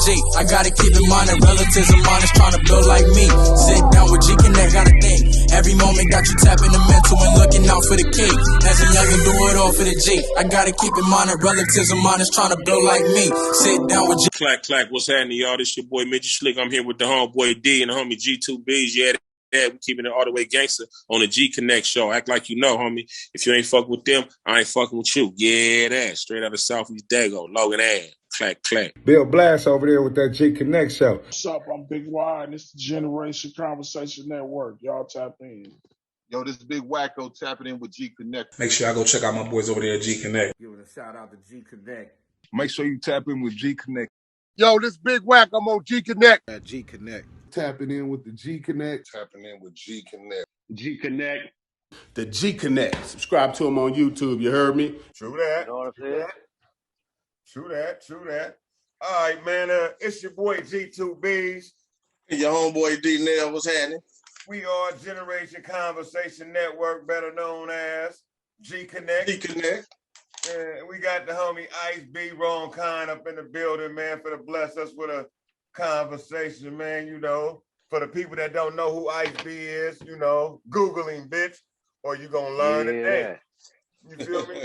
G. I gotta keep in mind that relatives of mine is trying to build like me. Sit down with Gconnet, gotta think. Every moment got you tapping the mental and looking out for the key. As a youngin', do it all for the G. I gotta keep in mind that relatives of mine is trying to build like me. Sit down with G. Clack, what's happening, y'all? This your boy Mitchy Slick. I'm here with the homeboy D and the homie G2Bs. Yeah, we keeping it all the way gangster on the Gconnet show. Act like you know, homie. If you ain't fucking with them, I ain't fucking with you. Yeah, that. Straight out of Southeast Dago. Logan Ave. Clack. Bill Blast over there with that Gconnet show. What's up? I'm Big Y, and it's the Generation Conversation Network. Y'all tap in. Yo, this Big Wacko tapping in with Gconnet. Make sure y'all go check out my boys over there at Gconnet. Giving a shout out to Gconnet. Make sure you tap in with Gconnet. Yo, this Big Wack, I'm on Gconnet. At Gconnet. Tapping in with the Gconnet. Tapping in with Gconnet. Gconnet. The Gconnet. Subscribe to him on YouTube, you heard me? True that. You know what I'm saying? True that. All right, man. It's your boy G2Bs. Your homeboy D Nail, what's happening? We are Generation Conversation Network, better known as Gconnet. We got the homie ISE B Wrong Kind up in the building, man, for to bless us with a conversation, man. You know, for the people that don't know who ISE B is, you know, Googling, bitch, or you gonna learn today. You feel me?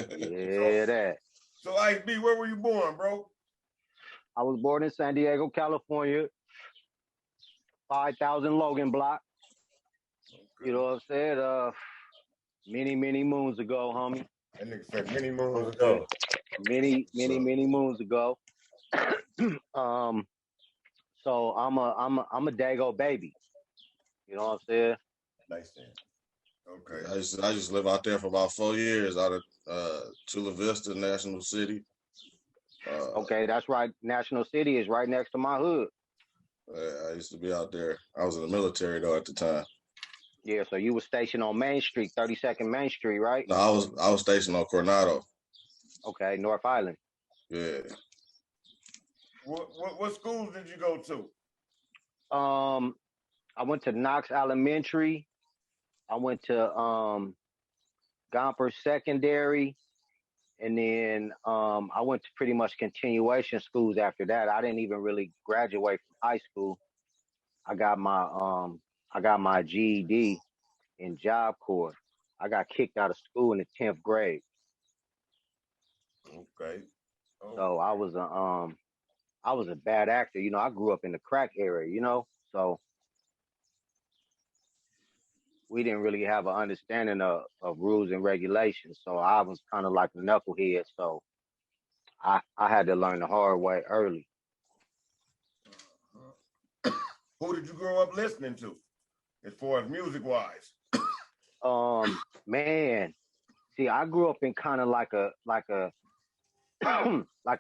That. So ISE B, where were you born, bro? I was born in San Diego, California, 5,000 Logan Block. You know what I'm saying? Many moons ago, homie. That nigga said many moons ago. Many moons ago. So I'm a Dago baby. You know what I'm saying? Nice thing. Okay. I just live out there for about 4 years out of Chula Vista, National City. Okay, that's right. National City is right next to my hood. I used to be out there. I was in the military though at the time. Yeah, so you were stationed on Main Street, 32nd Main Street, right? No, I was stationed on Coronado. Okay, North Island. Yeah. What schools did you go to? I went to Knox Elementary. I went to Gomper Secondary, and then I went to pretty much continuation schools after that. I didn't even really graduate from high school. I got my GED in Job Corps. I got kicked out of school in the 10th grade. Okay. Oh. So I was a bad actor. You know, I grew up in the crack area, you know, so we didn't really have an understanding of rules and regulations. So I was kind of like a knucklehead. So I had to learn the hard way early. Who did you grow up listening to, as far as music wise? Man, see, I grew up in kind of like a like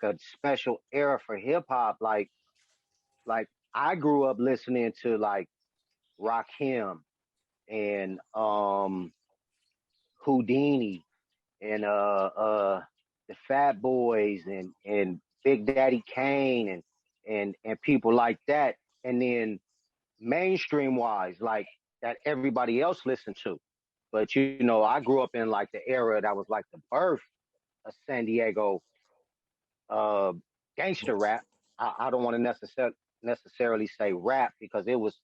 a special era for hip hop. Like I grew up listening to like Rakim and Houdini and the Fat Boys and Big Daddy Kane and people like that. And then mainstream wise, like that everybody else listened to. But you know, I grew up in like the era that was like the birth of San Diego gangster rap. I don't want to necessarily say rap because it was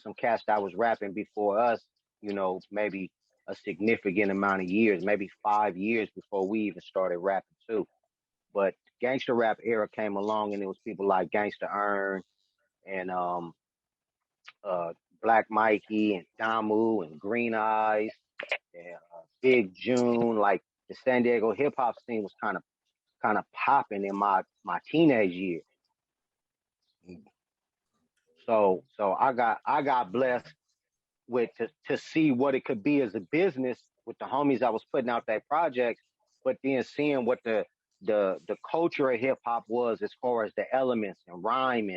some cats that was rapping before us, you know, maybe a significant amount of years, maybe 5 years before we even started rapping too. But gangster rap era came along and it was people like Gangster Ern and Black Mikey and Damu and Green Eyes and Big June. Like the San Diego hip hop scene was kind of popping in my teenage years. So I got blessed with to see what it could be as a business with the homies I was putting out that project, but then seeing what the culture of hip hop was as far as the elements and rhyme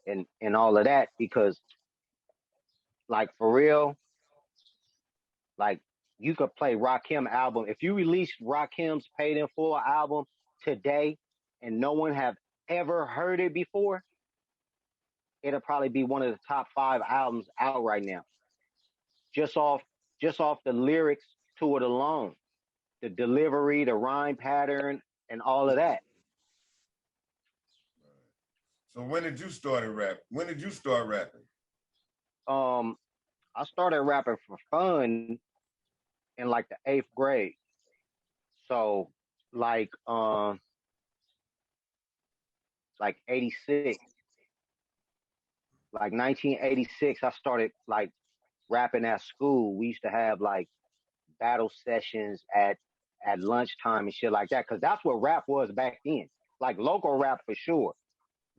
and all of that, because like for real, like you could play Rakim album. If you released Rakim's Paid in Full album today and no one have ever heard it before, it'll probably be one of the top 5 albums out right now. Just off the lyrics to it alone, the delivery, the rhyme pattern, and all of that. So when did you start rapping? When did you start rapping? I started rapping for fun in like the 8th grade. So like 86, like 1986, I started like rapping at school. We used to have like battle sessions at lunchtime and shit like that, because that's what rap was back then. Like local rap for sure.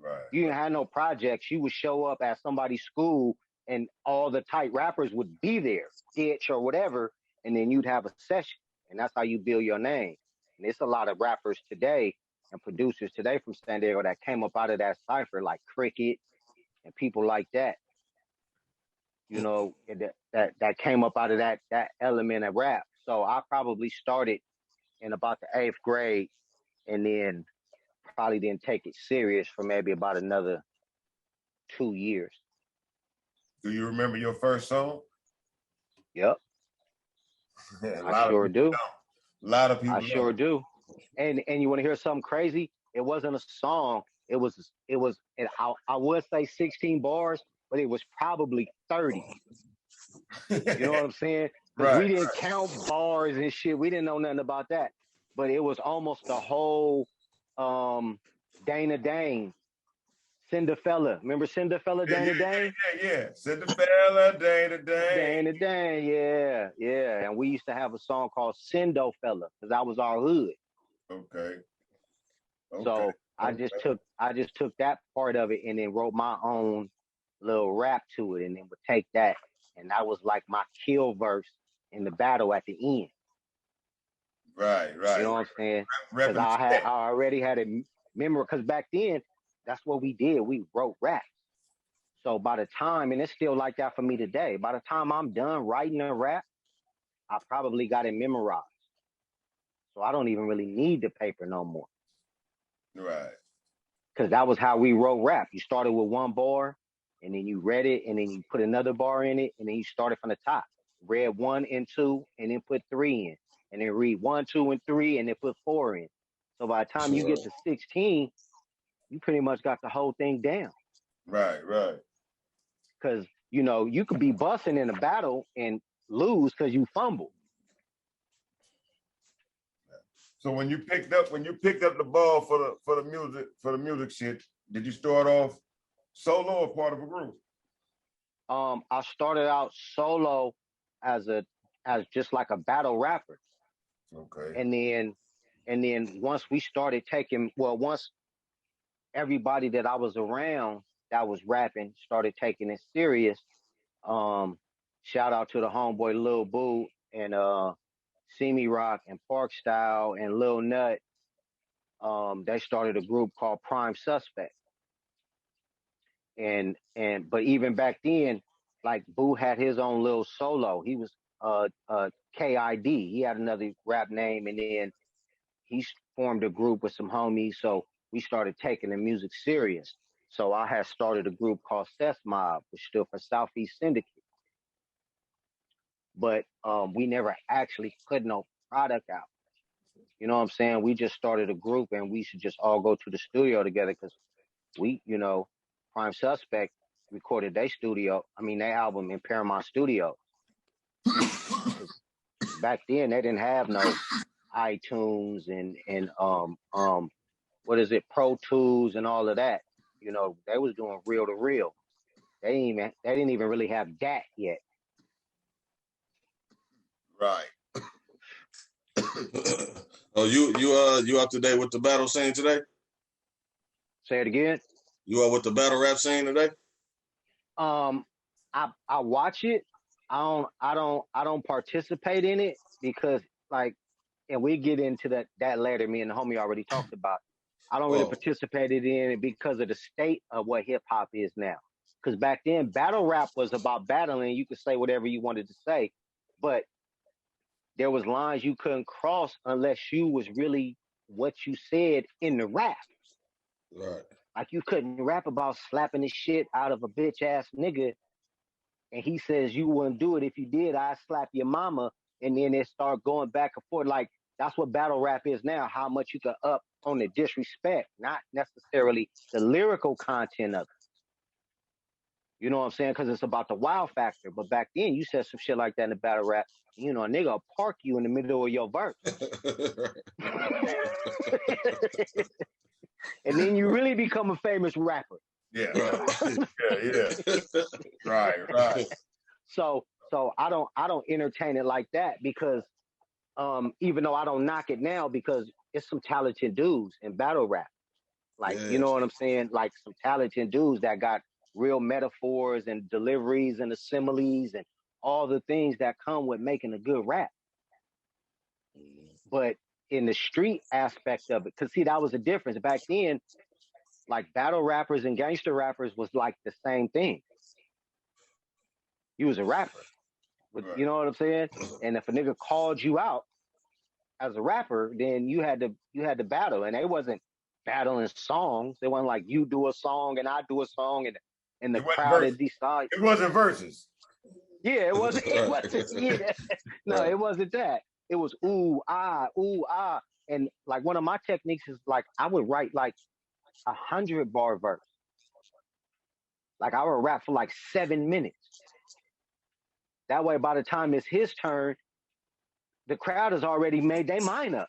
Right. You didn't have no projects. You would show up at somebody's school and all the tight rappers would be there, ditch or whatever, and then you'd have a session. And that's how you build your name. And there's a lot of rappers today and producers today from San Diego that came up out of that cipher, like Cricket and people like that. You know, that came up out of that element of rap. So I probably started in about the 8th grade, and then probably didn't take it serious for maybe about another 2 years. Do you remember your first song? Yep. I sure do. A lot of people. I sure do. And you want to hear something crazy? It wasn't a song. It was. And I would say 16 bars, but it was probably 30. You know what I'm saying? Because we didn't count bars and shit. We didn't know nothing about that. But it was almost the whole Dana Dane, Cinderfella. Remember Cinderfella, Dana Dane? Yeah. Cinderfella, Dana Dane. Dana Dane, yeah. And we used to have a song called Cindofella, because that was our hood. Okay. So I just took that part of it and then wrote my own little rap to it, and then would take that, and that was like my kill verse in the battle at the end. Right. You know what I'm saying? Because I already had a memory, because back then, that's what we did. We wrote raps. So by the time, and it's still like that for me today, by the time I'm done writing a rap, I probably got it memorized. So I don't even really need the paper no more. Right. Because that was how we wrote rap. You started with one bar, and then you read it, and then you put another bar in it, and then you started from the top. Read 1 and 2, and then put 3 in. And then read 1, 2, and 3, and then put 4 in. So by the time you get to 16, you pretty much got the whole thing down. Right. Because, you know, you could be busting in a battle and lose because you fumble. So when you picked up the ball for the music shit, did you start off solo or part of a group? I started out solo as just like a battle rapper. Okay. And then once we started once everybody that I was around that was rapping started taking it serious, shout out to the homeboy Lil Boo and Simi Rock and Park Style and Lil Nut. They started a group called Prime Suspect. But even back then, like Boo had his own little solo. He was KID. He had another rap name, and then he formed a group with some homies. So we started taking the music serious. So I had started a group called Cess Mob, which stood for Southeast Syndicate. But we never actually put no product out. You know what I'm saying? We just started a group, and we should just all go to the studio together, because we, you know, Prime Suspect recorded their album in Paramount Studios. Back then, they didn't have no iTunes and Pro Tools and all of that. You know, they was doing reel to reel. They didn't even really have that yet. Right. Oh, you up to date with the battle scene today? Say it again. You are with the battle rap scene today? I watch it. I don't participate in it, because like, and we get into that later. Me and the homie already talked about. I don't really participate in it because of the state of what hip hop is now. Because back then, battle rap was about battling. You could say whatever you wanted to say, but there was lines you couldn't cross unless you was really what you said in the rap. Right. Like, you couldn't rap about slapping the shit out of a bitch ass nigga, and he says you wouldn't do it. If you did, I'd slap your mama. And then it start going back and forth. Like, that's what battle rap is now. How much you can up on the disrespect, not necessarily the lyrical content of it. You know what I'm saying? Because it's about the wow factor. But back then, you said some shit like that in the battle rap. You know, a nigga will park you in the middle of your verse. And then you really become a famous rapper. Yeah. Yeah. Right. So I don't entertain it like that because even though I don't knock it now because it's some talented dudes in battle rap. Like, you know what I'm saying? Like some talented dudes that got real metaphors and deliveries and similes and all the things that come with making a good rap. But in the street aspect of it, because see, that was the difference. Back then, like battle rappers and gangster rappers was like the same thing. You was a rapper. But you know what I'm saying? And if a nigga called you out as a rapper, then you had to battle. And they wasn't battling songs. They wasn't like you do a song and I do a song and the crowd had decided. It wasn't verses. Yeah, it wasn't. It wasn't. Yeah. No, it wasn't that. It was ooh ah. And like one of my techniques is like I would write like 100-bar verse. Like I would rap for like 7 minutes. That way, by the time it's his turn, the crowd has already made their mind up.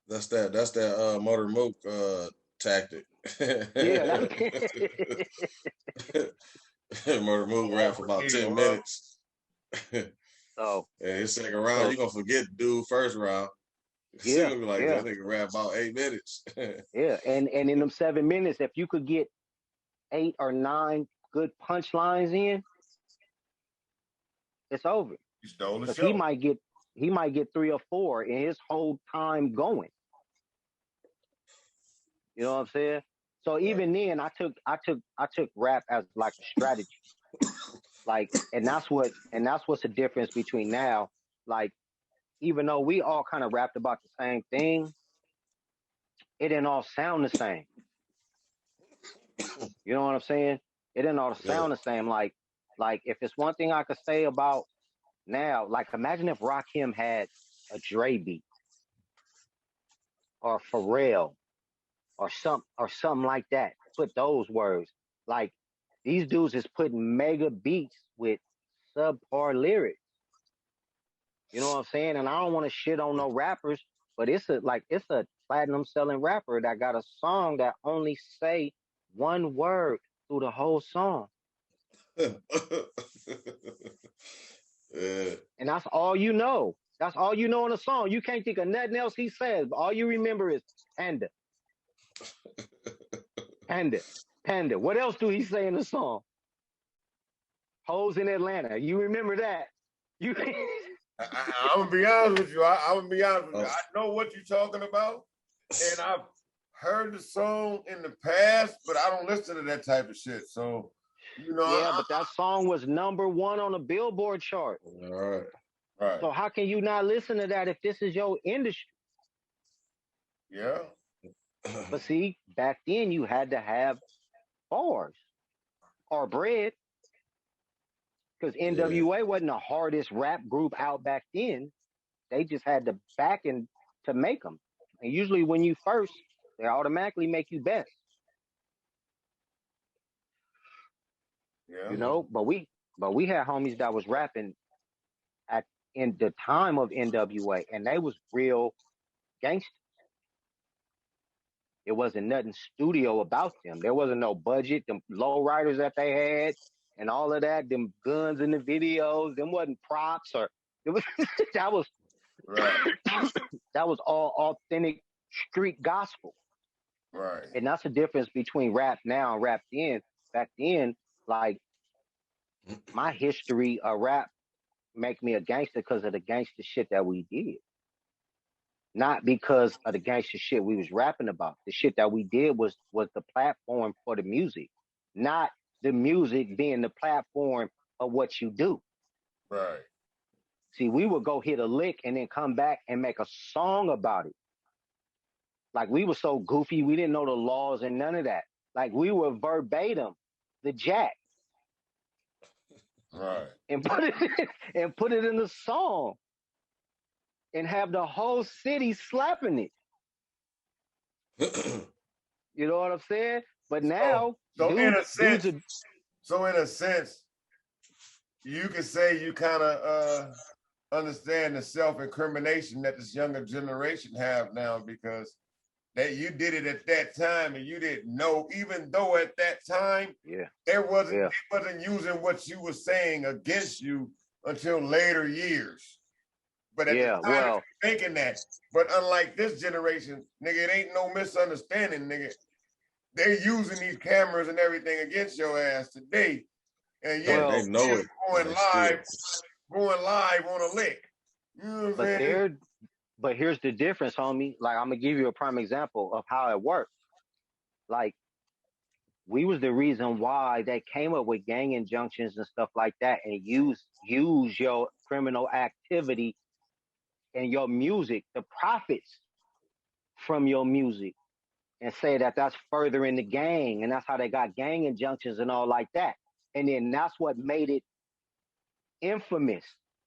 That's that Motor Mook tactic. Yeah. Motor Mook rap for about 10 minutes. So and his second round, you're gonna forget the dude first round. Yeah. Gonna be like that nigga rap about 8 minutes. Yeah. And in them 7 minutes, if you could get 8 or 9 good punchlines in, it's over. You stole the show. He might get 3 or 4 in his whole time going. You know what I'm saying? So even then, I took rap as like a strategy. Like, and that's what's the difference between now. Like, even though we all kind of rapped about the same thing, it didn't all sound the same. You know what I'm saying? It didn't all sound the same. Like if it's one thing I could say about now, like imagine if Rakim had a Dre beat or Pharrell or something like that. Put those words. Like these dudes is putting mega beats with subpar lyrics. You know what I'm saying? And I don't want to shit on no rappers, but it's a platinum selling rapper that got a song that only say one word through the whole song. And that's all you know. That's all you know in a song. You can't think of nothing else he says. All you remember is Panda. Panda. What else do he say in the song? Hoes in Atlanta. You remember that? I'm gonna be honest with you. I'm gonna be honest with you. I know what you're talking about, and I've heard the song in the past, but I don't listen to that type of shit. So, you know. Yeah, but that song was #1 on the Billboard chart. All right. So how can you not listen to that if this is your industry? Yeah. But see, back then you had to have bars or bread. Because NWA wasn't the hardest rap group out back then. They just had the backing to make them. And usually when you first, they automatically make you best. Yeah. You know, but we had homies that was rapping in the time of NWA, and they was real gangsters. It wasn't nothing studio about them. There wasn't no budget. Them low riders that they had and all of that, them guns in the videos, them wasn't props or it was that was that was all authentic street gospel. Right. And that's the difference between rap now and rap then. Back then, like my history of rap make me a gangster because of the gangster shit that we did. Not because of the gangster shit we was rapping about. The shit that we did was the platform for the music, not the music being the platform of what you do. Right. See, we would go hit a lick and then come back and make a song about it. Like we were so goofy, we didn't know the laws and none of that. Like we were verbatim the Jack. Right. And put it in the song. And have the whole city slapping it. You know what I'm saying? But now, so in a sense, dudes you can say you kind of understand the self-incrimination that this younger generation have now, because that you did it at that time and you didn't know, even though at that time they wasn't using what you were saying against you until later years. But at the time, thinking that. But unlike this generation, nigga, it ain't no misunderstanding, nigga. They're using these cameras and everything against your ass today, and yet they know it. Going live on a lick. You know what I'm saying? But here's the difference, homie. Like, I'm gonna give you a prime example of how it worked. Like, we was the reason why they came up with gang injunctions and stuff like that, and use your criminal activity and your music, the profits from your music, and say that that's furthering the gang, and that's how they got gang injunctions and all like that. And then that's what made it infamous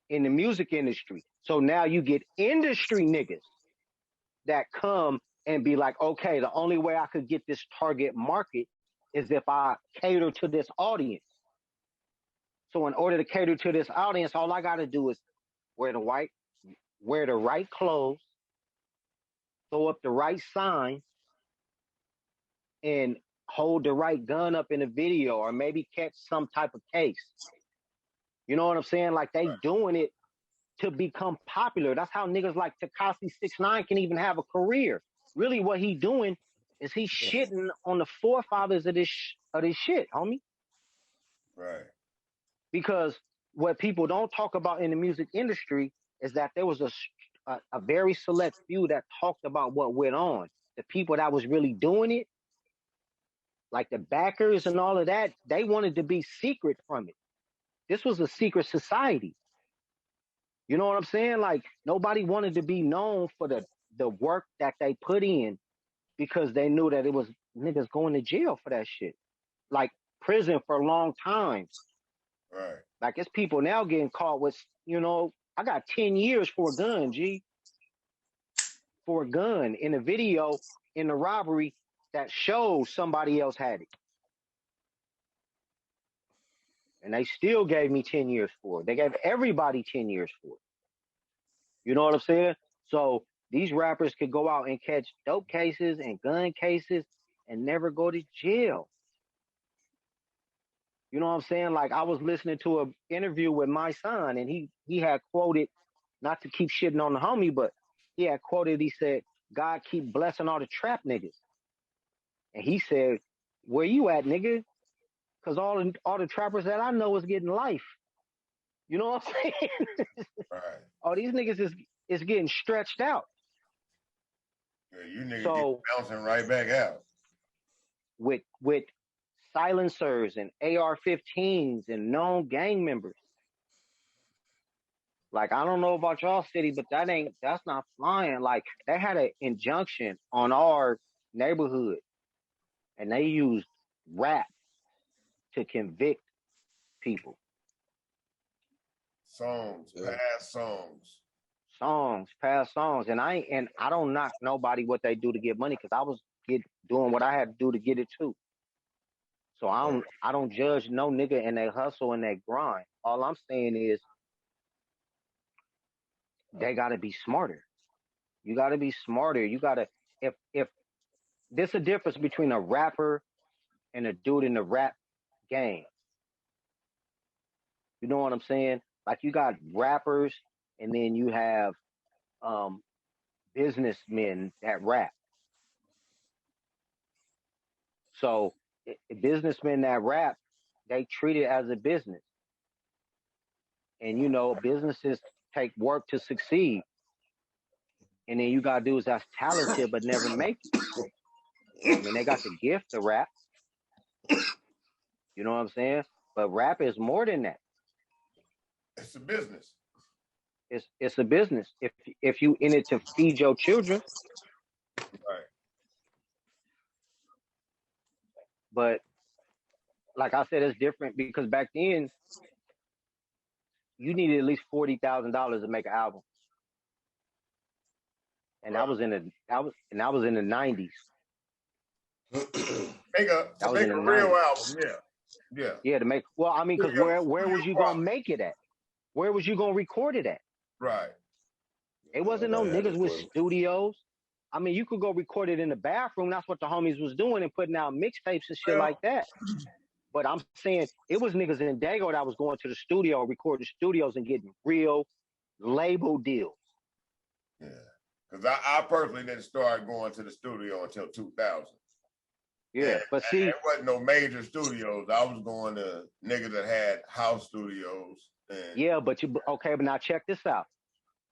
in the music industry. So now you get industry niggas that come and be like, okay, the only way I could get this target market is if I cater to this audience. So in order to cater to this audience, all I got to do is wear the right clothes, throw up the right sign, and hold the right gun up in a video, or maybe catch some type of case. You know what I'm saying? Like, they doing it to become popular. That's how niggas like Tekashi 6ix9ine can even have a career. Really, what he doing is he shitting on the forefathers of this shit, homie. Right. Because what people don't talk about in the music industry is that there was a very select few that talked about what went on. The people that was really doing it, like the backers and all of that, they wanted to be secret from it. This was a secret society. You know what I'm saying? Like, nobody wanted to be known for the work that they put in, because they knew that it was niggas going to jail for that shit. Like, prison for a long time. Right. Like, it's people now getting caught with, I got 10 years for a gun, G. For a gun in a video in a robbery that shows somebody else had it. And they still gave me 10 years for it. They gave everybody 10 years for it. You know what I'm saying? So these rappers could go out and catch dope cases and gun cases and never go to jail. You know what I'm saying? Like, I was listening to an interview with my son, and he had quoted, not to keep shitting on the homie, but he had quoted, he said, God keep blessing all the trap niggas. And he said, where you at, nigga? Because all the trappers that I know is getting life. You know what I'm saying? Right. All these niggas is getting stretched out. Yeah, you niggas get bouncing right back out. With silencers and AR-15s and known gang members. Like, I don't know about y'all city, but that's not flying. Like, they had an injunction on our neighborhood, and they used rap to convict people. Past songs. And I don't knock nobody what they do to get money, because I was doing what I had to do to get it too. So I don't judge no nigga and they hustle and they grind. All I'm saying is they gotta be smarter. You gotta be smarter. You gotta, if there's a difference between a rapper and a dude in the rap game. You know what I'm saying? Like, you got rappers, and then you have businessmen that rap. So businessmen that rap, they treat it as a business. And, businesses take work to succeed. And then you got dudes that's talented but never make it. I mean, they got the gift to rap. You know what I'm saying? But rap is more than that. It's a business. It's a business. If you in it to feed your children. Right. But like I said, it's different, because back then you needed at least $40,000 to make an album. And that was in the 90s. make a real album, yeah. Yeah, to make, well, I mean, because where was you gonna make it at? Where was you gonna record it at? Right. It wasn't no niggas with studios. I mean, you could go record it in the bathroom. That's what the homies was doing and putting out mixtapes and shit like that. But I'm saying it was niggas in Dago that was going to the studio, recording studios and getting real label deals. Yeah. Because I personally didn't start going to the studio until 2000. Yeah, but see, there wasn't no major studios. I was going to niggas that had house studios. Yeah, but but now check this out.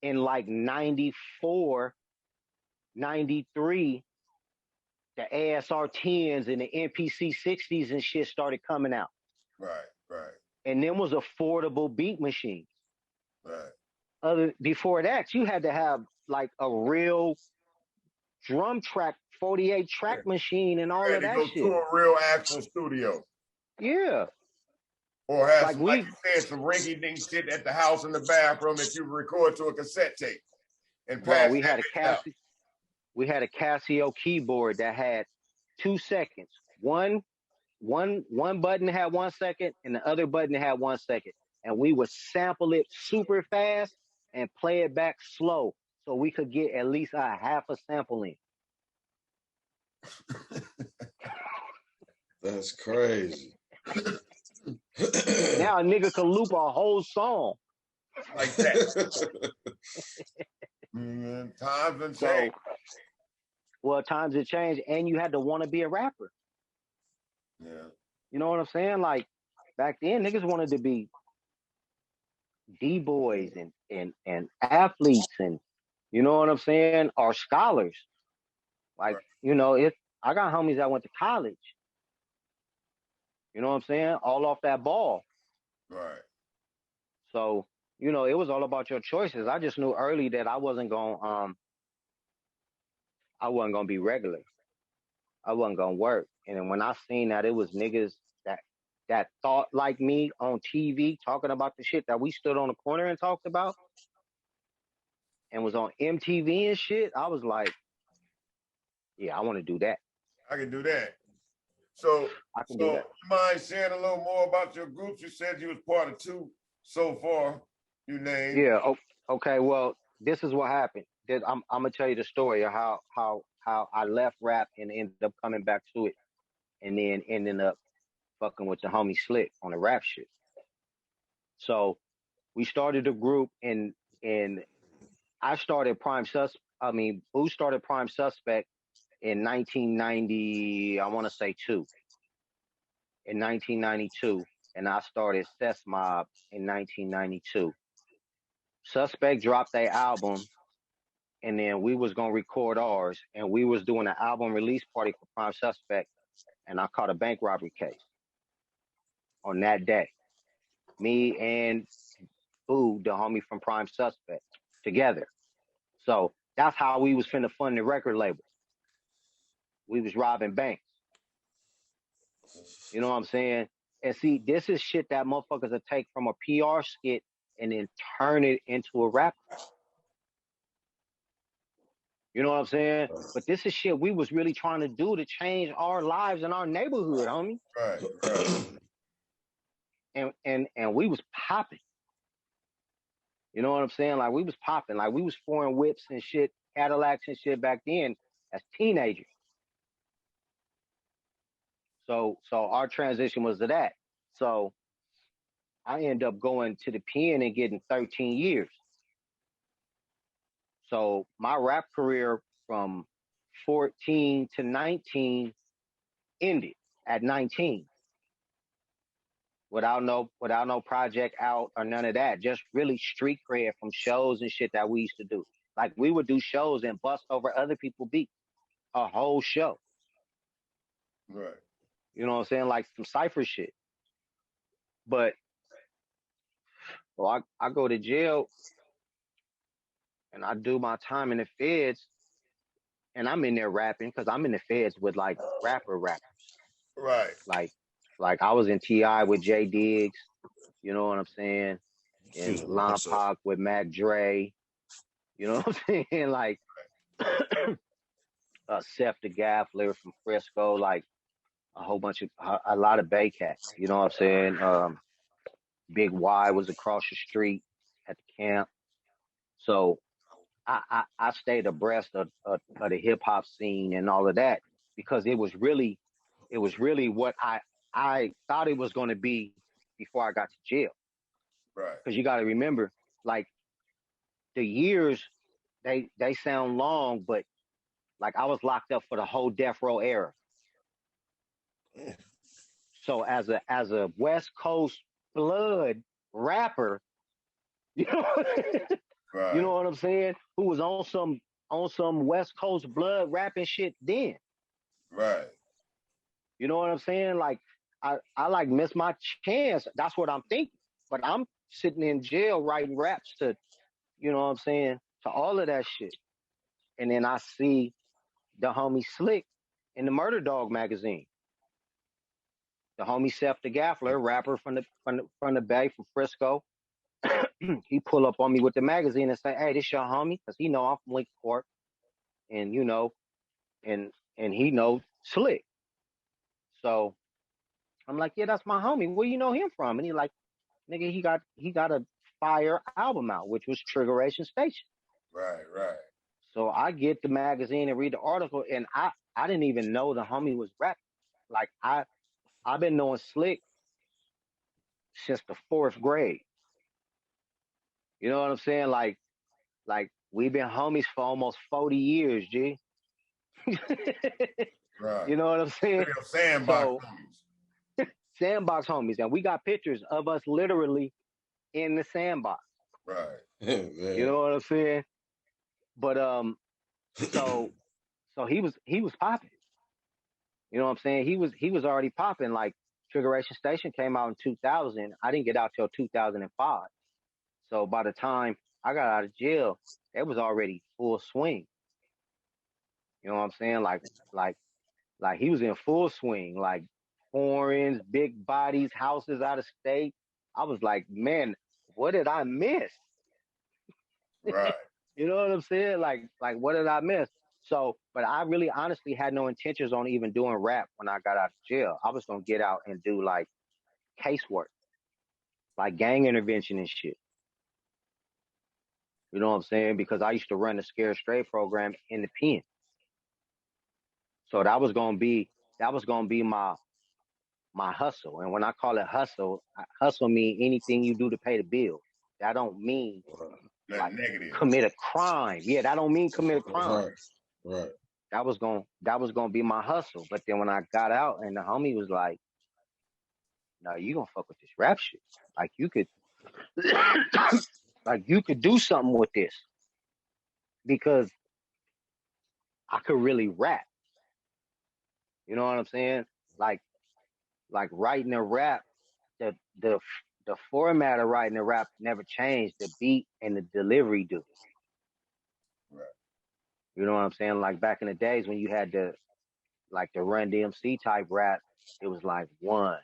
In like 94, 93, the ASR 10s and the MPC 60s and shit started coming out. Right. And them was affordable beat machines. Right. Before that, you had to have like a real drum track, 48 track machine and all of that shit. To a real actual studio. Yeah. Or have like you said, some rinky-dink shit at the house in the bathroom that you record to a cassette tape. And pass we had a Casio keyboard that had 2 seconds. One button had 1 second and the other button had 1 second. And we would sample it super fast and play it back slow so we could get at least a half a sample in. That's crazy. Now a nigga could loop a whole song. Like that. Times have changed. Well, times have changed and you had to want to be a rapper. Yeah. You know what I'm saying? Like back then niggas wanted to be D-boys and athletes and you know what I'm saying? Or scholars. Like, you know, I got homies that went to college. You know what I'm saying? All off that ball. Right. So, you know, it was all about your choices. I just knew early that I wasn't gonna be regular. I wasn't gonna work. And then when I seen that it was niggas that thought like me on TV talking about the shit that we stood on the corner and talked about and was on MTV and shit, I was like, yeah, I want to do that. I can do that. So you mind sharing a little more about your groups? You said you was part of 2 so far. You named. Yeah. Okay. Well, this is what happened. I'm gonna tell you the story of how I left rap and ended up coming back to it, and then ending up fucking with the homie Slick on the rap shit. So we started a group and I started Boo started Prime Suspect in 1990, I want to say 2. In 1992, and I started Seth Mob in 1992. Suspect dropped their album, and then we was gonna record ours, and we was doing an album release party for Prime Suspect, and I caught a bank robbery case on that day. Me and Boo, the homie from Prime Suspect, together. So that's how we was finna fund the record label. We was robbing banks. You know what I'm saying? And see, this is shit that motherfuckers will take from a PR skit and then turn it into a rap. You know what I'm saying? But this is shit we was really trying to do to change our lives in our neighborhood, homie. Right. And we was popping. You know what I'm saying? Like we was popping. Like we was foreign whips and shit, Cadillacs and shit back then as teenagers. So our transition was to that. So I ended up going to the pen and getting 13 years. So my rap career from 14 to 19 ended at 19. Without no project out or none of that. Just really street cred from shows and shit that we used to do. Like we would do shows and bust over other people's beats. A whole show. Right. You know what I'm saying? Like some cypher shit. But well, I go to jail and I do my time in the feds and I'm in there rapping because I'm in the feds with like rappers. Right. Like I was in TI with Jay Diggs, you know what I'm saying? And Lompoc with Mac Dre. You know what I'm saying? Like Seth the Gaffler from Frisco, like a whole bunch of a lot of Bay cats. You know what I'm saying? Big Y was across the street at the camp. So I stayed abreast of the hip hop scene and all of that because it was really what I thought it was going to be before I got to jail. Right. Because you got to remember, like the years, they sound long, but like I was locked up for the whole death row era. So as a West Coast blood rapper, you know, Right. you know what I'm saying? Who was on some West Coast blood rapping shit then. Right. You know what I'm saying? Like I like missed my chance. That's what I'm thinking. But I'm sitting in jail writing raps to, you know what I'm saying, to all of that shit. And then I see the homie Slick in the Murder Dog magazine. The homie Seth the Gaffler, rapper from the Bay, from Frisco. He pull up on me with the magazine and say, "Hey, this your homie," because he know I'm from Lincoln Park, and you know, and he knows Slick. So I'm like, "Yeah, that's my homie. Where you know him from?" And he like, "Nigga, he got a fire album out, which was Triggeration Station." Right. Right. So I get the magazine and read the article, and I didn't even know the homie was rapping. Like I've been knowing Slick since the 4th grade. You know what I'm saying? Like we've been homies for almost 40 years, G. Right. You know what I'm saying? Sandbox homies. Sandbox homies. And we got pictures of us literally in the sandbox. Right. You know what I'm saying? But so he was popping. You know what I'm saying? He was already popping. Like Triggeration Station came out in 2000. I didn't get out till 2005. So by the time I got out of jail, it was already full swing. You know what I'm saying? Like he was in full swing, like foreigns, big bodies, houses out of state. I was like, man, what did I miss? Right. You know what I'm saying? Like what did I miss? So, but I really honestly had no intentions on even doing rap when I got out of jail. I was gonna get out and do like casework, like gang intervention and shit. You know what I'm saying? Because I used to run the Scared Straight program in the pen. So that was gonna be my hustle. And when I call it hustle mean anything you do to pay the bills. That don't mean like negative. Commit a crime. Yeah, that don't mean commit a crime. Right. That was gonna be my hustle. But then when I got out and the homie was like, "No, you gonna fuck with this rap shit. Like you could like you could do something with this." Because I could really rap. You know what I'm saying? Like writing a rap, the format of writing a rap never changed. The beat and the delivery do. Right. You know what I'm saying? Like back in the days when you had the Run DMC type rap, it was like 1,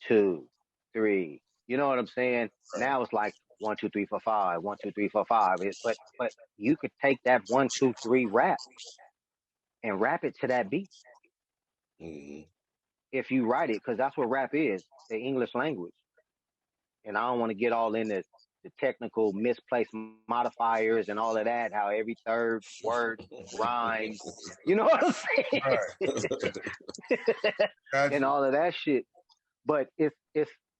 2, 3. You know what I'm saying? Right. Now it's like 1, 2, 3, 4, 5, 1, 2, 3, 4, 5. But you could take that 1, 2, 3 rap and rap it to that beat. Mm-hmm. If you write it, because that's what rap is, the English language. And I don't want to get all into the technical misplaced modifiers and all of that, how every third word rhymes. You know what I'm saying? Right. And all of that shit. But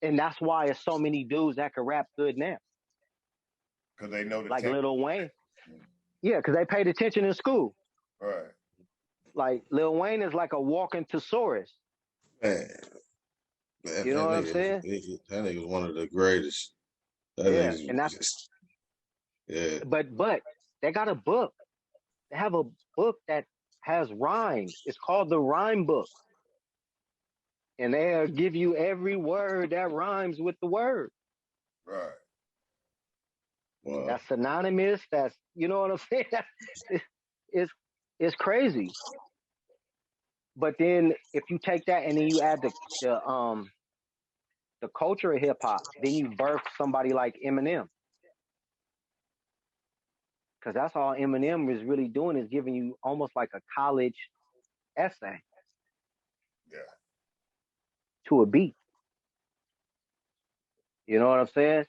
and that's why it's so many dudes that can rap good now. Because they know the like Lil Wayne. Yeah, because they paid attention in school. Right. Like Lil Wayne is like a walking thesaurus. Man. You know what I'm saying? That nigga was one of the greatest. And that's But they got a book. They have a book that has rhymes. It's called the Rhyme Book. And they'll give you every word that rhymes with the word. Right. Wow. That's synonymous. That's, you know what I'm saying? It's crazy. But then if you take that and then you add the culture of hip hop, then you birth somebody like Eminem. Because that's all Eminem is really doing is giving you almost like a college essay. Yeah. To a beat. You know what I'm saying?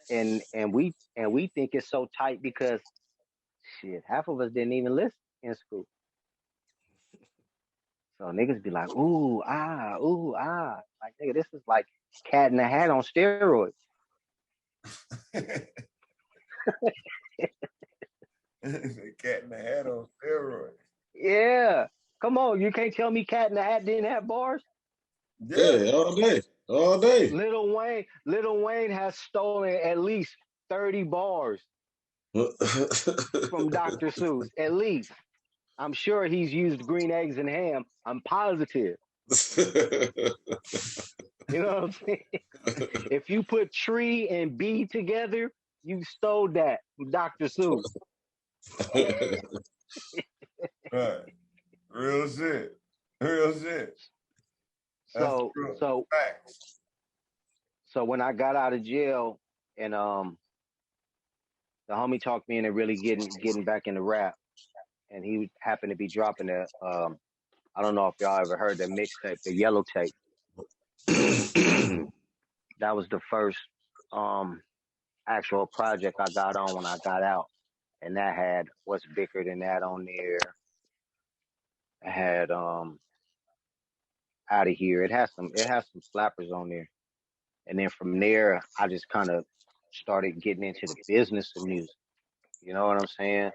And we think it's so tight because shit, half of us didn't even listen in school. So niggas be like, ooh, ah. Like, nigga, this is like Cat in the Hat on steroids. Cat in the Hat on steroids. Yeah. Come on, you can't tell me Cat in the Hat didn't have bars? Yeah, all day. Lil Wayne has stolen at least 30 bars from Dr. Seuss. At least. I'm sure he's used green eggs and ham. I'm positive. You know what I'm saying? If you put tree and bee together, you stole that from Dr. Seuss. Right. Real shit. Real shit. So when I got out of jail and the homie talked me into really getting back into rap, and he happened to be dropping a I don't know if y'all ever heard that mixtape, the Yellow Tape. That was the first actual project I got on when I got out, and that had What's Bigger Than That on there. I had Out of Here. It has some slappers on there, and then from there I just kind of started getting into the business of music. You know what I'm saying?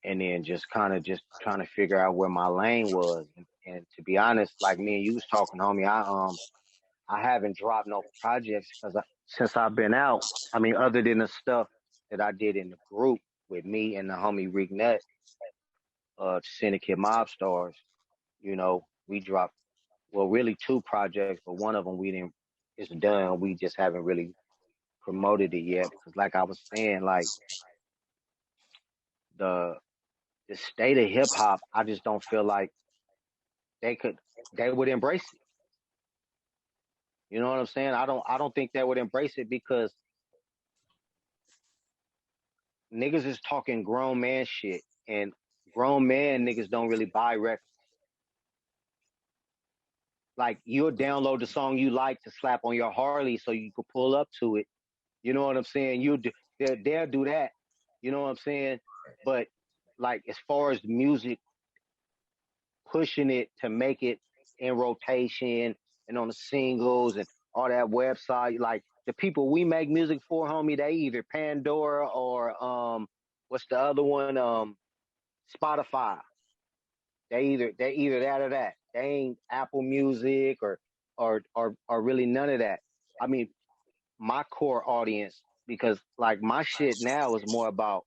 And then just kind of just trying to figure out where my lane was. And to be honest, like me and you was talking, homie, I haven't dropped no projects because since I've been out. I mean, other than the stuff that I did in the group with me and the homie Gconnet, Syndicate Mob Stars, you know, we dropped, well, really 2 projects, but one of them it's done. We just haven't really promoted it yet because, like I was saying, like the state of hip hop, I just don't feel like they would embrace it. You know what I'm saying? I don't think they would embrace it because niggas is talking grown man shit, and grown man niggas don't really buy records. Like, you'll download the song you like to slap on your Harley so you could pull up to it. You know what I'm saying? They'll do that. You know what I'm saying? But like, as far as music, pushing it to make it in rotation and on the singles and all that website, like the people we make music for, homie, they either Pandora or what's the other one? Spotify. They either that or that. They ain't Apple Music or really none of that. I mean, my core audience, because like my shit now is more about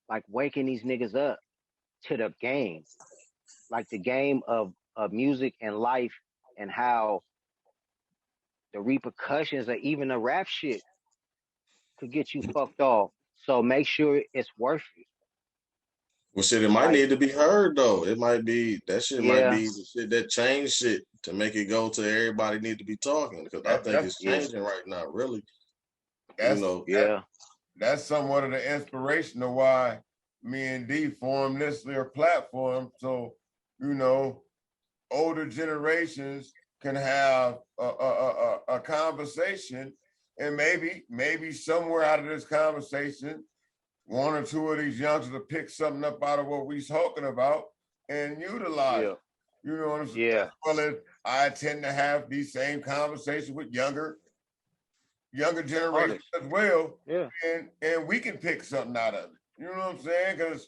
like waking these niggas up to the game, like the game of music and life, and how the repercussions of even the rap shit could get you fucked off. So make sure it's worth it. Well, shit, it might need to be heard though. It might be that shit might be the shit that changed shit to make it go to everybody need to be talking, because I think it's changing right now, really. That's somewhat of the inspiration of why me and D formed this little platform, so you know, older generations can have a conversation, and maybe somewhere out of this conversation, 1 or 2 of these youngsters will pick something up out of what we're talking about and utilize it. You know what I'm saying? As well as I tend to have these same conversations with younger generations as well. Yeah. And we can pick something out of it. You know what I'm saying? Because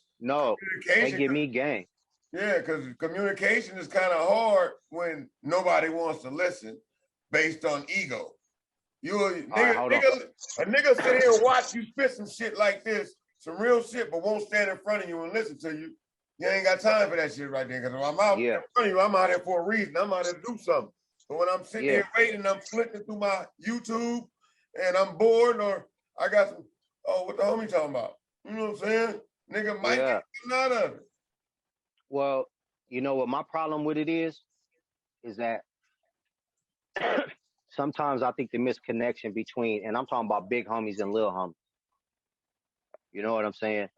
they give me game. Yeah, because communication is kind of hard when nobody wants to listen based on ego. A nigga sit here and watch you spit some shit like this, some real shit, but won't stand in front of you and listen to you. You ain't got time for that shit right there. Because if I'm out in front of you, I'm out here for a reason. I'm out here to do something. But when I'm sitting here waiting, I'm flicking through my YouTube and I'm bored, or I got some, what the homie talking about? You know what I'm saying? Nigga might get something out of it. Well, you know what my problem with it is that sometimes I think the misconnection between, and I'm talking about big homies and little homies. You know what I'm saying?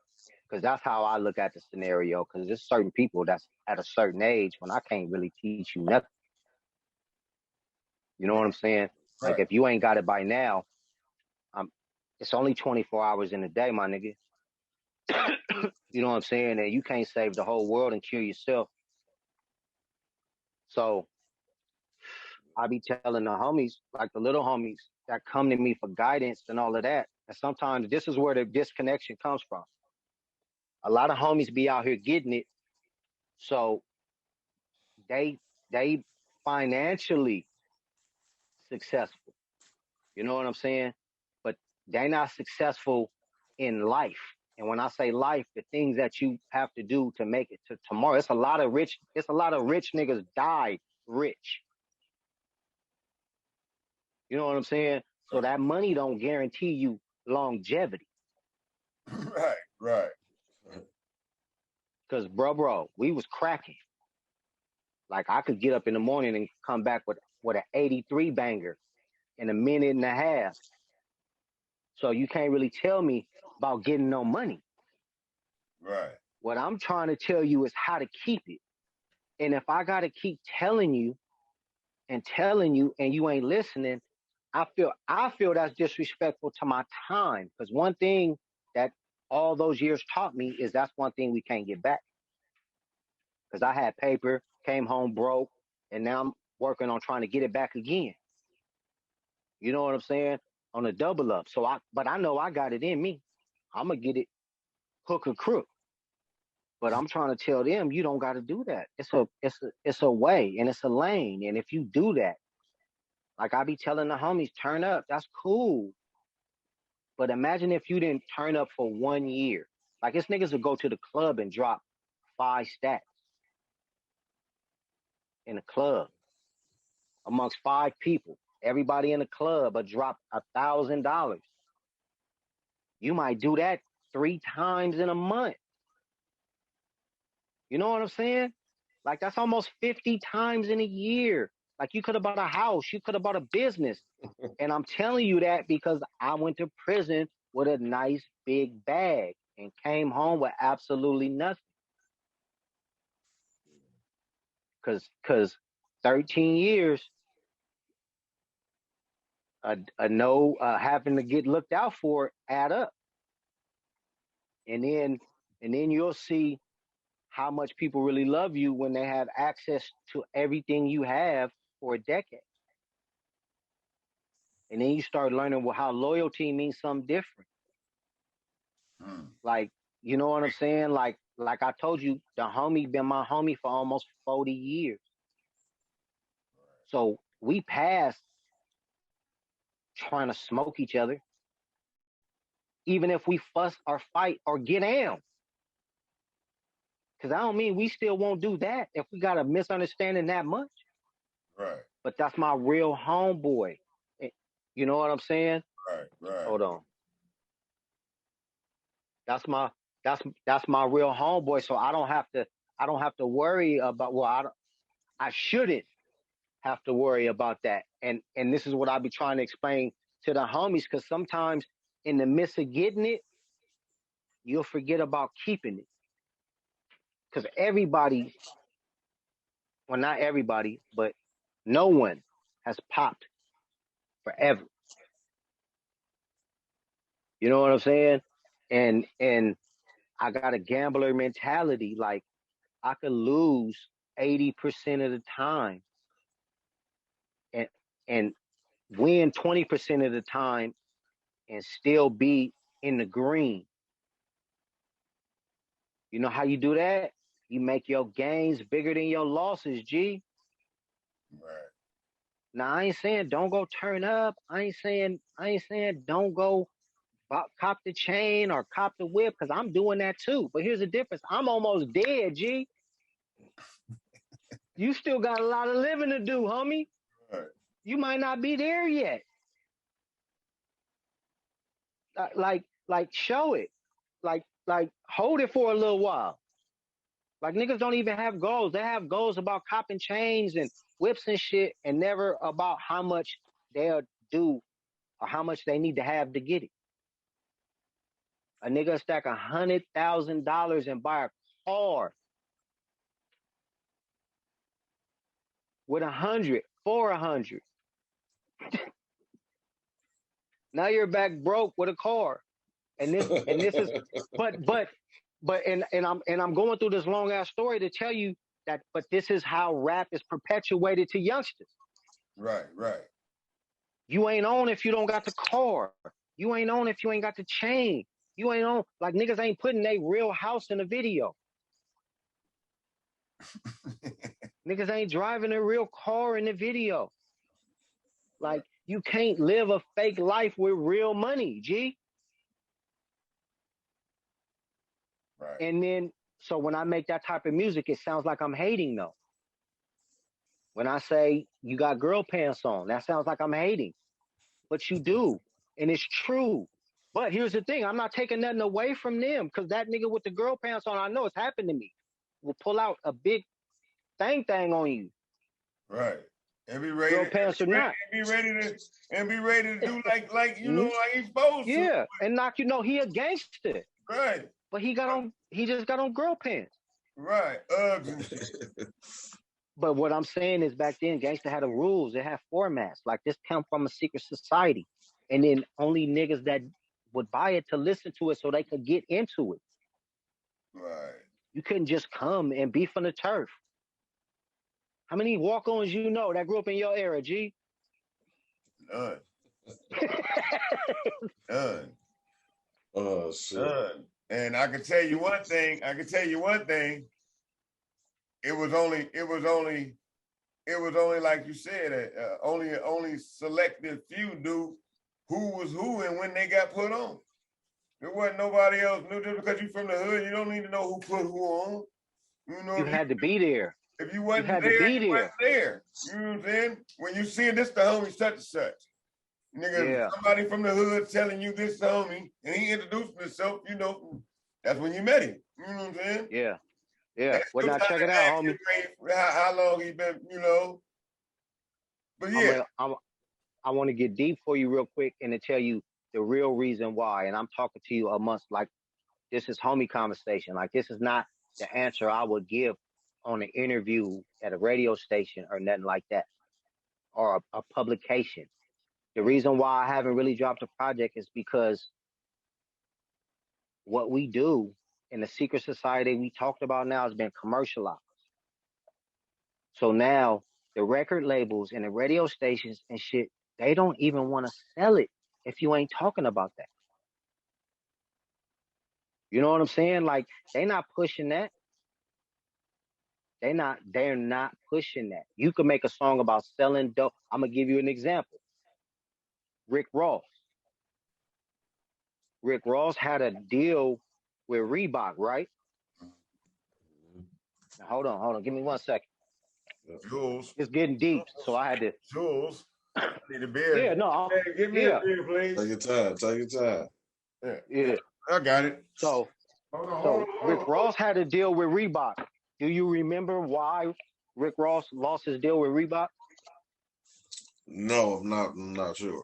Because that's how I look at the scenario. Because there's certain people that's at a certain age when I can't really teach you nothing. You know what I'm saying? Right. Like if you ain't got it by now, it's only 24 hours in a day, my nigga. You know what I'm saying? And you can't save the whole world and cure yourself. So I be telling the homies, like the little homies that come to me for guidance and all of that. And sometimes this is where the disconnection comes from. A lot of homies be out here getting it. So they financially successful. You know what I'm saying? But they're not successful in life. And when I say life, the things that you have to do to make it to tomorrow, it's a lot of rich niggas die rich. You know what I'm saying? So that money don't guarantee you longevity. Right. Cause bro, we was cracking. Like I could get up in the morning and come back with an 83 banger in a minute and a half. So you can't really tell me about getting no money. Right. What I'm trying to tell you is how to keep it. And if I got to keep telling you and you ain't listening, I feel that's disrespectful to my time. Because one thing that all those years taught me is that's one thing we can't get back. Because I had paper, came home broke, and now I'm working on trying to get it back again. You know what I'm saying? On a double up. But I know I got it in me. I'm gonna get it hook or crook. But I'm trying to tell them you don't got to do that. It's a way and it's a lane. And if you do that, like I be telling the homies, turn up. That's cool. But imagine if you didn't turn up for 1 year. Like it's niggas would go to the club and drop 5 stacks in a club amongst 5 people. Everybody in the club would drop $1,000. You might do that 3 times in a month. You know what I'm saying? Like that's almost 50 times in a year. Like you could have bought a house, you could have bought a business. And I'm telling you that because I went to prison with a nice big bag and came home with absolutely nothing. Cause 13 years having to get looked out for add up. And then you'll see how much people really love you when they have access to everything you have for a decade. And then you start learning how loyalty means something different. Like, you know what I'm saying? Like I told you, the homie been my homie for almost 40 years. So we passed trying to smoke each other. Even if we fuss or fight or get down. Because I don't mean we still won't do that if we got a misunderstanding that much. Right. But that's my real homeboy. You know what I'm saying? Right. Hold on. That's my real homeboy. So I don't have to worry about, I shouldn't have to worry about that. And this is what I be trying to explain to the homies, because sometimes in the midst of getting it, you'll forget about keeping it. Because everybody, well, not everybody, but no one has popped forever. You know what I'm saying? And I got a gambler mentality. Like I could lose 80% of the time and win 20% of the time and still be in the green. You know how you do that? You make your gains bigger than your losses, G. Right. Now I ain't saying don't go turn up. I ain't saying don't go cop the chain or cop the whip, because I'm doing that too. But here's the difference. I'm almost dead, G. You still got a lot of living to do, homie. Right. You might not be there yet. Like show it. Like hold it for a little while. Like niggas don't even have goals. They have goals about copping chains and whips and shit, and never about how much they'll do or how much they need to have to get it. A nigga stack $100,000 and buy a car with 100 for 100. Now you're back broke with a car, and this is but I'm going through this long ass story to tell you that. But this is how rap is perpetuated to youngsters. Right. You ain't on if you don't got the car. You ain't on if you ain't got the chain. You ain't on, like, niggas ain't putting their real house in the video. Niggas ain't driving a real car in the video. Like, you can't live a fake life with real money, G. Right. And then, so when I make that type of music, it sounds like I'm hating, though. When I say you got girl pants on, that sounds like I'm hating. But you do, and it's true. But here's the thing, I'm not taking nothing away from them, because that nigga with the girl pants on, I know it's happened to me, will pull out a big thing on you. Right. And be ready. Girl pants or not. And be ready to do like you know, like he's supposed to. Yeah, and knock, you know, he a gangster. Right. But he just got on girl pants. Right. But what I'm saying is, back then, gangster had the rules. They had formats. Like, this come from a secret society. And then only niggas that would buy it to listen to it so they could get into it. Right. You couldn't just come and beef on the turf. How many walk-ons you know that grew up in your era, G? None. None. Oh, shit. None. And I can tell you one thing. It was only like you said, only selected few knew who was who and when they got put on. There wasn't nobody else knew. Just because you from the hood, you don't need to know who put who on. You know, you had to be there. If you wasn't there, you wasn't there. You know what I'm saying? When you see this the homie such and such. Nigga, somebody from the hood telling you this the homie, and he introduced himself, you know, that's when you met him. You know what I'm saying? Yeah. Well, now check it out, homie. How long he been, you know? But yeah. I want to get deep for you real quick and to tell you the real reason why. And I'm talking to you amongst, like, this is homie conversation. Like, this is not the answer I would give on an interview at a radio station or nothing like that, or a publication. The reason why I haven't really dropped a project is because what we do in the secret society we talked about now has been commercialized. So now the record labels and the radio stations and shit, they don't even want to sell it if you ain't talking about that. You know what I'm saying? Like, they not pushing that. They're not pushing that. You could make a song about selling dope. I'm gonna give you an example. Rick Ross had a deal with Reebok, right? Now, hold on. Give me 1 second. Jules. It's getting deep, so I had to. Jules. I need a beer. Yeah, no. Hey, give me a beer, please. Take your time. Yeah. I got it. So Rick Ross had a deal with Reebok. Do you remember why Rick Ross lost his deal with Reebok? No, I'm not sure.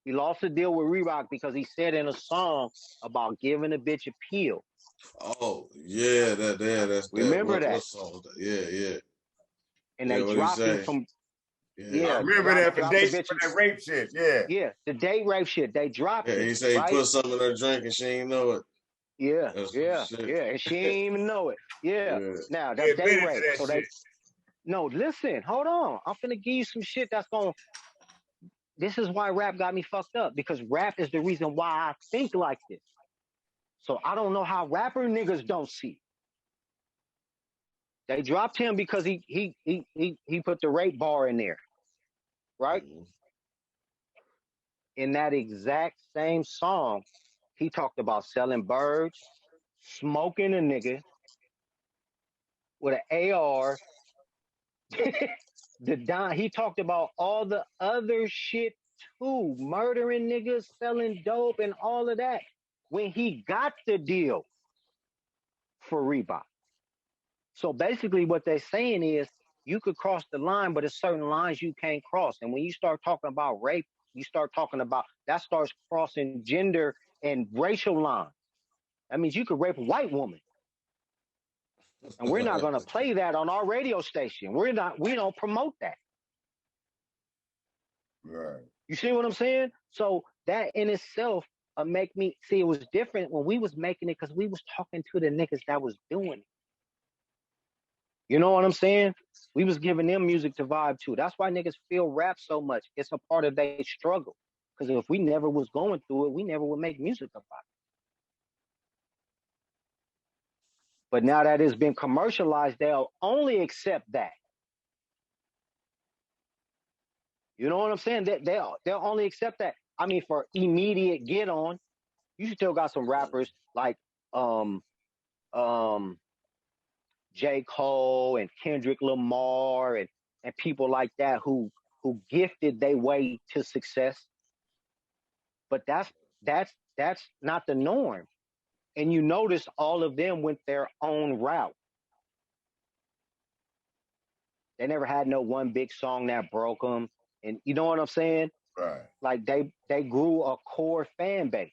He lost a deal with Reebok because he said in a song about giving a bitch a peel. Oh, yeah, that's remember that. What song? Yeah. And they dropped him from. Yeah, I remember that for that rape shit. Yeah, the date rape shit. They dropped it. He said he put something in her drink and she ain't know it. Yeah, and she ain't even know it. Yeah. Now that's date rape. So no, listen, hold on. I'm finna give you some shit that's gonna. This is why rap got me fucked up, because rap is the reason why I think like this. So I don't know how rapper niggas don't see. They dropped him because he put the rape bar in there, right? Mm-hmm. In that exact same song, he talked about selling birds, smoking a nigga with an AR. He talked about all the other shit too, murdering niggas, selling dope, and all of that when he got the deal for Reebok. So basically what they're saying is you could cross the line, but there's certain lines you can't cross. And when you start talking about rape, you start talking about that starts crossing gender and racial lines. That means you could rape a white woman. And we're not going to play that on our radio station. We don't promote that. Right. You see what I'm saying? So that in itself make me see it was different when we was making it because we was talking to the niggas that was doing it. You know what I'm saying? We was giving them music to vibe to. That's why niggas feel rap so much. It's a part of their struggle. Because if we never was going through it, we never would make music about it. But now that it's been commercialized, they'll only accept that. You know what I'm saying? They'll only accept that. I mean, for immediate get on, you still got some rappers like J. Cole and Kendrick Lamar and people like that who gifted their way to success. But that's not the norm. And you notice all of them went their own route. They never had no one big song that broke them. And you know what I'm saying? Right. Like they grew a core fan base.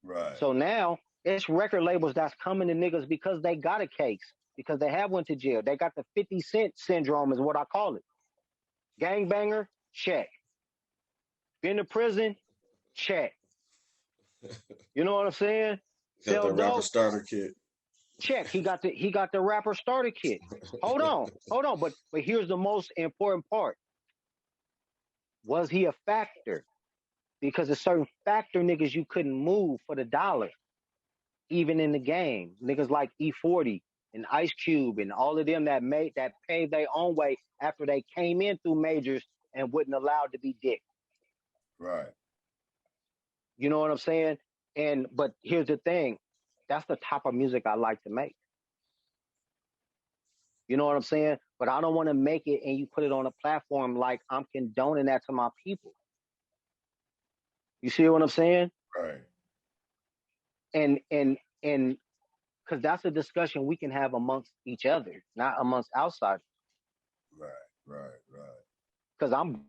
Right. So now it's record labels that's coming to niggas because they got a case, because they have went to jail. They got the 50 Cent syndrome is what I call it. Gangbanger, check. Been to prison, check. You know what I'm saying? Got the rapper starter kit. Check. He got the rapper starter kit. Hold on. But here's the most important part. Was he a factor? Because a certain factor niggas you couldn't move for the dollar, even in the game. Niggas like E40 and Ice Cube and all of them that paved their own way after they came in through majors and wasn't allowed to be dick. Right. You know what I'm saying? But here's the thing. That's the type of music I like to make. You know what I'm saying? But I don't want to make it and you put it on a platform like I'm condoning that to my people. You see what I'm saying? Right. And because that's a discussion we can have amongst each other, not amongst outsiders. Right. Because I'm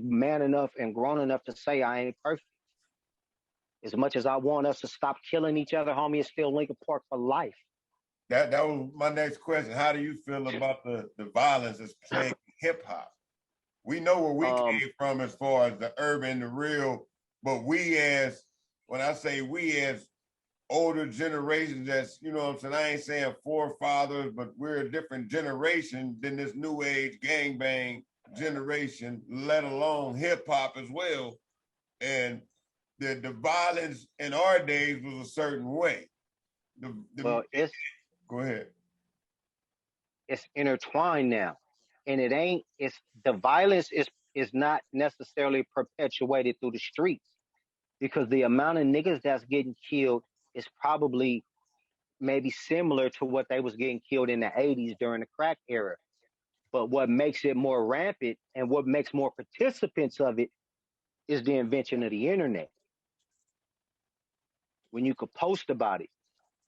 man enough and grown enough to say I ain't perfect. As much as I want us to stop killing each other, homie, it's still Lincoln Park for life. That was my next question. How do you feel about the violence that's plaguing hip hop? We know where we came from as far as the urban, the real, but when I say we as older generations, that's, you know what I'm saying, I ain't saying forefathers, but we're a different generation than this new age gangbang generation, let alone hip hop as well. And the violence in our days was a certain way. Well, go ahead. It's intertwined now. And the violence is not necessarily perpetuated through the streets, because the amount of niggas that's getting killed is probably maybe similar to what they was getting killed in the 80s during the crack era. But what makes it more rampant and what makes more participants of it is the invention of the internet. When you could post about it.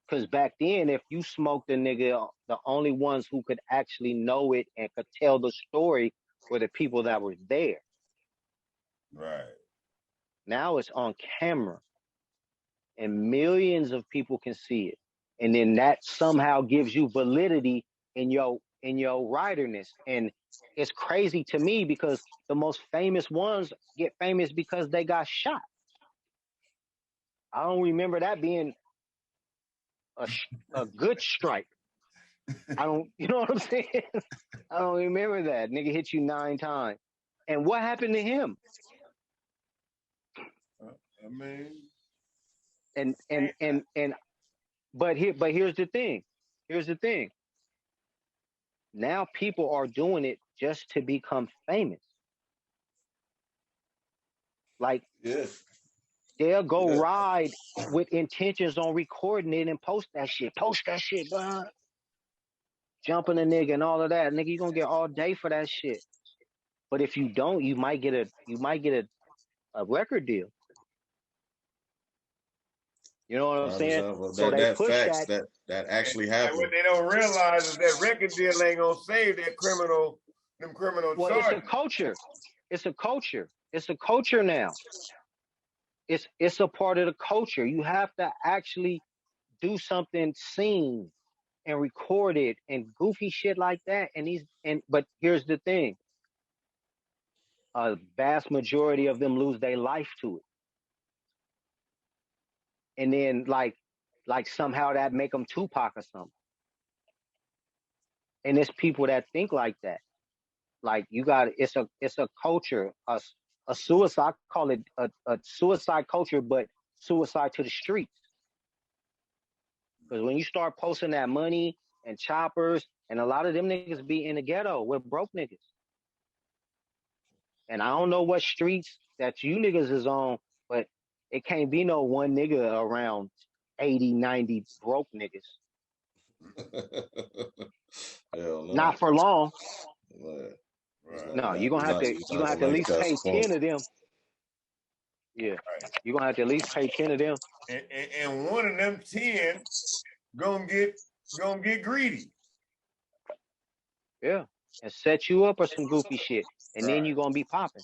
Because back then, if you smoked a nigga, the only ones who could actually know it and could tell the story were the people that were there. Right. Now it's on camera. And millions of people can see it. And then that somehow gives you validity in your writerness. And it's crazy to me because the most famous ones get famous because they got shot. I don't remember that being a good strike. You know what I'm saying? I don't remember that. Nigga hit you 9 times. And what happened to him? I mean, but here's the thing. Now people are doing it just to become famous. Like, they'll go ride with intentions on recording it and post that shit, bro. Jumping a nigga and all of that. Nigga, you're gonna get all day for that shit. But if you don't, you might get a record deal. You know what I'm saying? So That they that push facts that. that actually And happened. what they don't realize is that record deal ain't gonna save them criminal Well, charges. it's a culture. It's a culture. It's a culture now. It's a part of the culture. You have to actually do something seen and record it and goofy shit like that. But here's the thing. A vast majority of them lose their life to it. And then like somehow that make them Tupac or something. And it's people that think like that. Like it's a culture, a suicide, I call it a suicide culture, but suicide to the streets. Because when you start posting that money and choppers, and a lot of them niggas be in the ghetto with broke niggas. And I don't know what streets that you niggas is on, but it can't be no one nigga around 80, 90 broke niggas. Hell no. Not for long. Right. No, you're gonna have to at least pay 10 of them. Yeah. Right. You're gonna have to at least pay 10 of them. And one of them 10 gonna get greedy. Yeah. And set you up or some goofy shit. And then you're gonna be popping.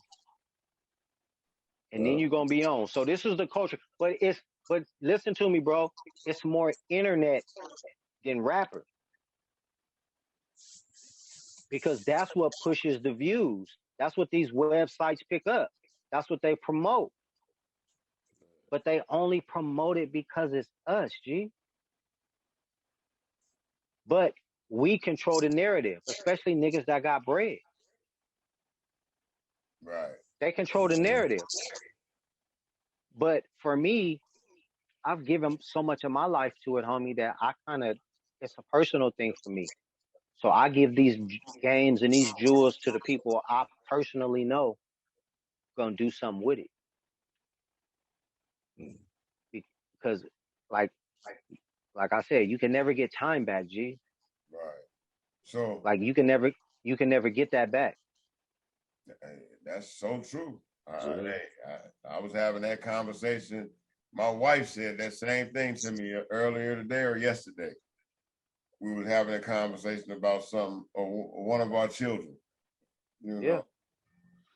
And then you're gonna be on. So this is the culture. But listen to me, bro. It's more internet than rappers. Because that's what pushes the views. That's what these websites pick up. That's what they promote. But they only promote it because it's us, G. But we control the narrative, especially niggas that got bread. Right. They control the narrative. But for me, I've given so much of my life to it, homie, that it's a personal thing for me. So I give these games and these jewels to the people I personally know gonna do something with it. Because like I said, you can never get time back, G. Right. So like you can never get that back. That's so true. I was having that conversation. My wife said that same thing to me earlier today or yesterday. We was having a conversation about something, or one of our children, you know.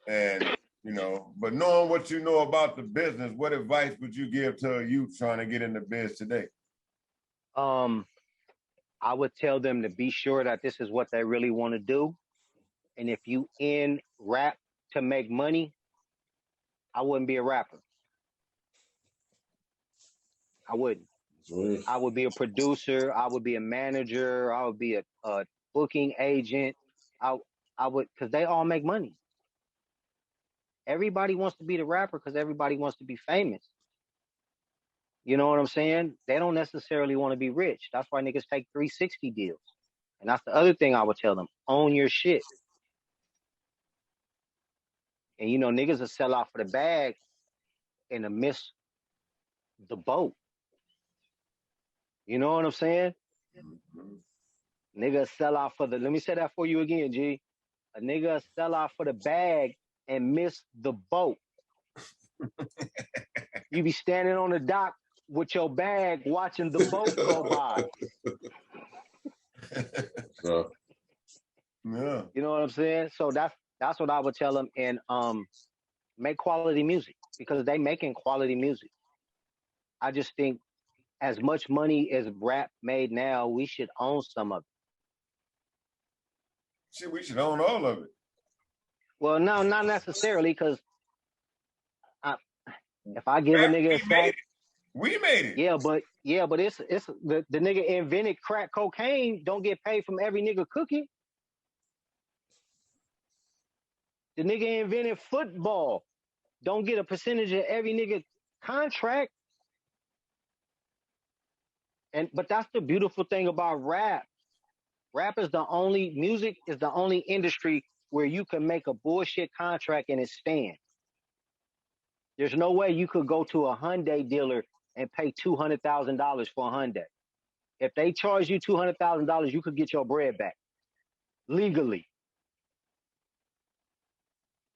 And, you know, but knowing what you know about the business, what advice would you give to a youth trying to get in the biz today? I would tell them to be sure that this is what they really want to do. And if you in rap to make money, I wouldn't be a rapper. I wouldn't. I would be a producer. I would be a manager. I would be a booking agent. I would, because they all make money. Everybody wants to be the rapper because everybody wants to be famous. You know what I'm saying? They don't necessarily want to be rich. That's why niggas take 360 deals. And that's the other thing I would tell them. Own your shit. And you know, niggas will sell out for the bag and miss the boat. You know what I'm saying? Nigga sell out for let me say that for you again, G. A nigga sell out for the bag and miss the boat. You be standing on the dock with your bag watching the boat go by. Yeah. You know what I'm saying? So that's what I would tell them. And make quality music, because they making quality music. I just think as much money as rap made now, we should own some of it. Shit, we should own all of it. Well, no, not necessarily, because if I give a nigga a sack, we made it. Yeah, but it's the nigga invented crack cocaine. Don't get paid from every nigga cooking. The nigga invented football. Don't get a percentage of every nigga contract. But that's the beautiful thing about rap. Music is the only industry where you can make a bullshit contract and it stands. There's no way you could go to a Hyundai dealer and pay $200,000 for a Hyundai. If they charge you $200,000, you could get your bread back legally.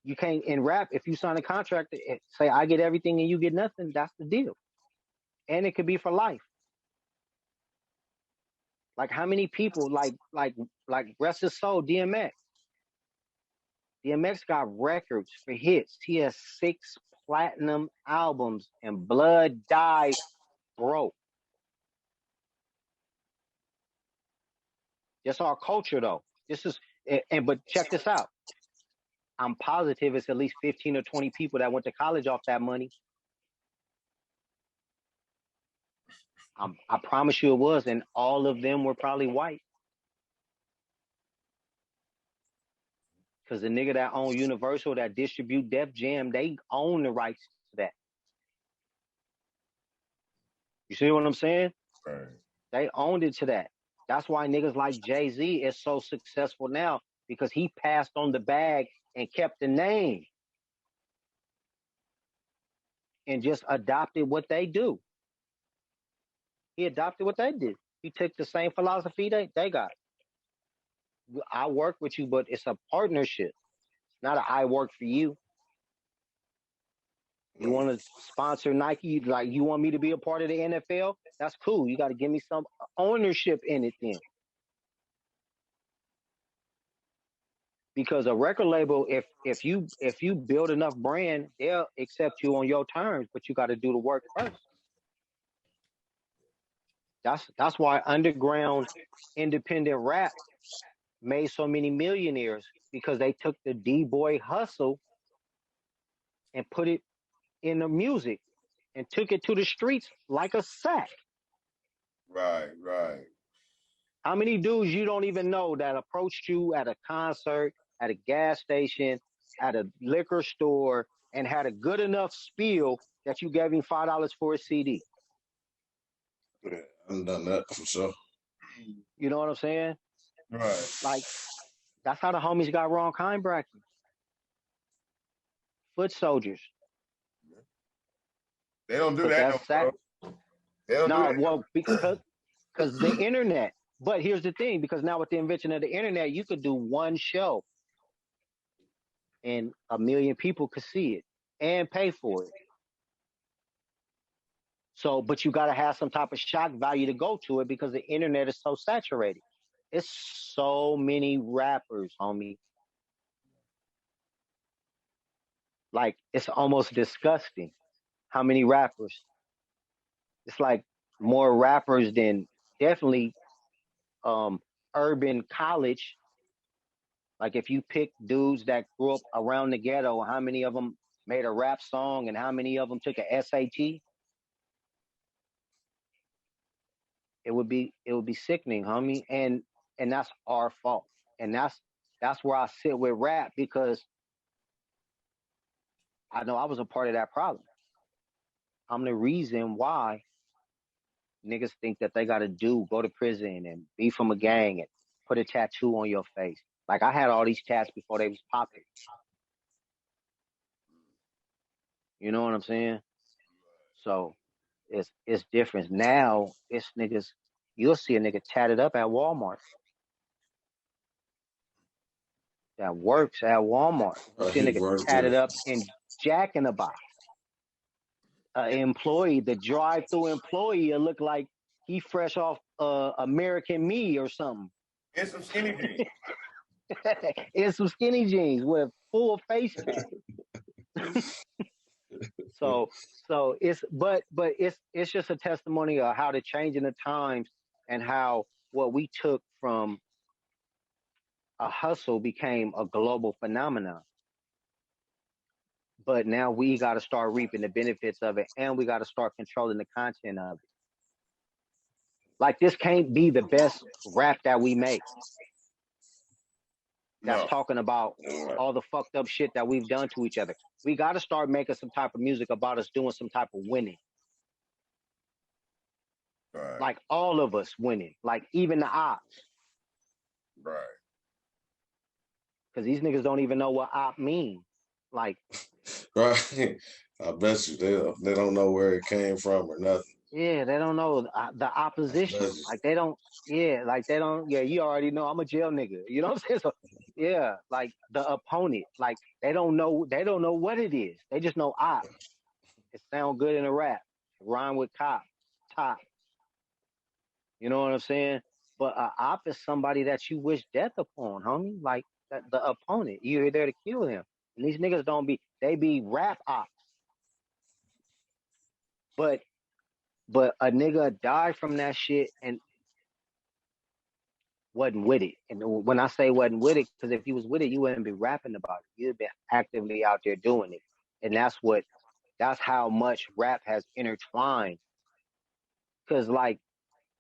You can't in rap. If you sign a contract, say I get everything and you get nothing, that's the deal. and it could be for life. Like how many people like rest his soul, DMX. DMX got records for hits. He has 6 platinum albums, and Blood died broke. That's our culture, though. This is, but check this out. I'm positive it's at least 15 or 20 people that went to college off that money. I promise you it was, and all of them were probably white. Because the nigga that own Universal, that distribute Def Jam, they own the rights to that. You see what I'm saying? Right. They owned it to that. That's why niggas like Jay-Z is so successful now, because he passed on the bag and kept the name and just adopted what they do. He adopted what they did. He took the same philosophy they got. I work with you, but it's a partnership, not a I work for you. You want to sponsor Nike? Like, you want me to be a part of the NFL? That's cool. You got to give me some ownership in it then. Because a record label, if you build enough brand, they'll accept you on your terms, but you got to do the work first. That's why underground independent rap made so many millionaires, because they took the D-boy hustle and put it in the music and took it to the streets like a sack. Right. How many dudes you don't even know that approached you at a concert, at a gas station, at a liquor store, and had a good enough spiel that you gave him $5 for a CD? Yeah, I've done that for sure. You know what I'm saying? Right. Like, that's how the homies got Wrong Kind bracket. Foot soldiers. They don't do that. They don't do that. Well, because the internet. But here's the thing, because now with the invention of the internet, you could do one show and 1 million people could see it and pay for it. So, but you got to have some type of shock value to go to it, because the internet is so saturated. It's so many rappers, homie. Like, it's almost disgusting how many rappers. It's like more rappers than definitely urban college. Like, if you pick dudes that grew up around the ghetto, how many of them made a rap song and how many of them took a SAT? It would be sickening, homie. And that's our fault. And that's where I sit with rap, because I know I was a part of that problem. I'm the reason why niggas think that they got to go to prison and be from a gang and put a tattoo on your face. Like, I had all these tats before they was popping. You know what I'm saying? So it's different. Now it's niggas, you'll see a nigga tatted up at Walmart. That works at Walmart. You see a nigga tatted up in Jack in the Box. Employee, the drive-through employee, will look like he fresh off American Me or something. And some skinny jeans. In some skinny jeans with a full face tat. So it's but it's just a testimony of how the change in the times and how what we took from a hustle became a global phenomenon. But now we got to start reaping the benefits of it, and we got to start controlling the content of it. Like, this can't be the best rap that we make. That's talking about all the fucked up shit that we've done to each other. We got to start making some type of music about us doing some type of winning. Right. Like, all of us winning. Like, even the ops. Right. Because these niggas don't even know what op mean. Like, right. I bet you they don't know where it came from or nothing. Yeah, they don't know the opposition. Like, they don't. Yeah, you already know I'm a jail nigga. You know what I'm saying? So, yeah, like, the opponent. Like, they don't know what it is. They just know op. It sound good in a rap. Rhyme with cop. top. You know what I'm saying? But a op is somebody that you wish death upon, homie. Like the opponent. You're there to kill him. And these niggas they be rap ops. But a nigga died from that shit and wasn't with it. And when I say wasn't with it, because if he was with it, you wouldn't be rapping about it. You'd be actively out there doing it. And that's how much rap has intertwined. Because like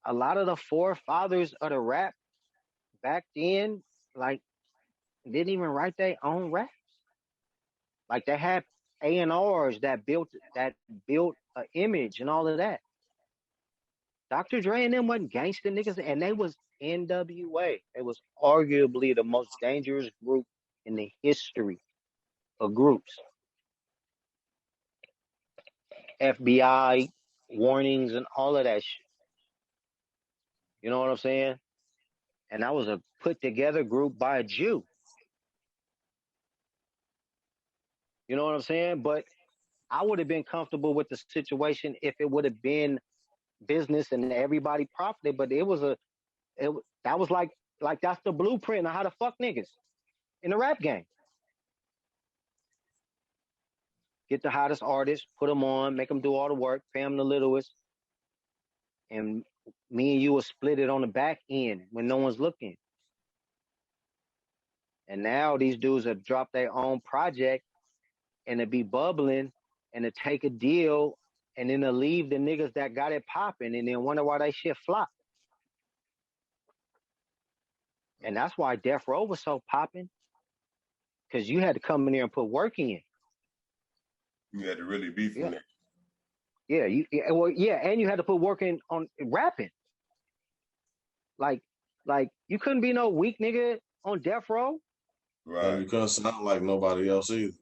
a lot of the forefathers of the rap back then, like, didn't even write their own raps. Like they had A&Rs that built an image and all of that. Dr. Dre and them wasn't gangster niggas, and they was NWA. It was arguably the most dangerous group in the history of groups. FBI warnings and all of that shit. You know what I'm saying? And that was a put together group by a Jew. You know what I'm saying? But I would have been comfortable with the situation if it would have been business and everybody profited. But that was like that's the blueprint of how to fuck niggas in the rap game. Get the hottest artists, put them on, make them do all the work, pay them the littlest, and me and you will split it on the back end when no one's looking. And now these dudes have dropped their own project and to be bubbling and to take a deal and then to leave the niggas that got it popping and then wonder why they shit flop. And that's why Death Row was so popping, because you had to come in there and put work in. You had to really be from there. Yeah, and you had to put work in on rapping. Like you couldn't be no weak nigga on Death Row. Right. And you couldn't sound like nobody else either.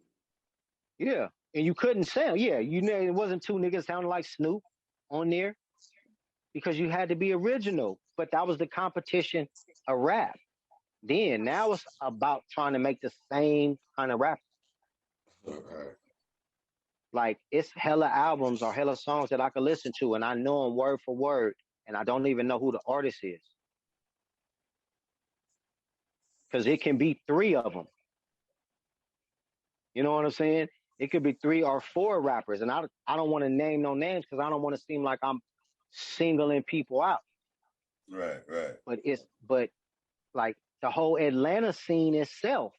Yeah, and you couldn't sound. Yeah, it wasn't two niggas sounding like Snoop on there because you had to be original. But that was the competition of rap. Then now it's about trying to make the same kind of rap. Okay. Like it's hella albums or hella songs that I could listen to and I know them word for word and I don't even know who the artist is. Because it can be 3 of them. You know what I'm saying? It could be 3 or 4 rappers. And I don't want to name no names because I don't want to seem like I'm singling people out. Right. But like the whole Atlanta scene itself,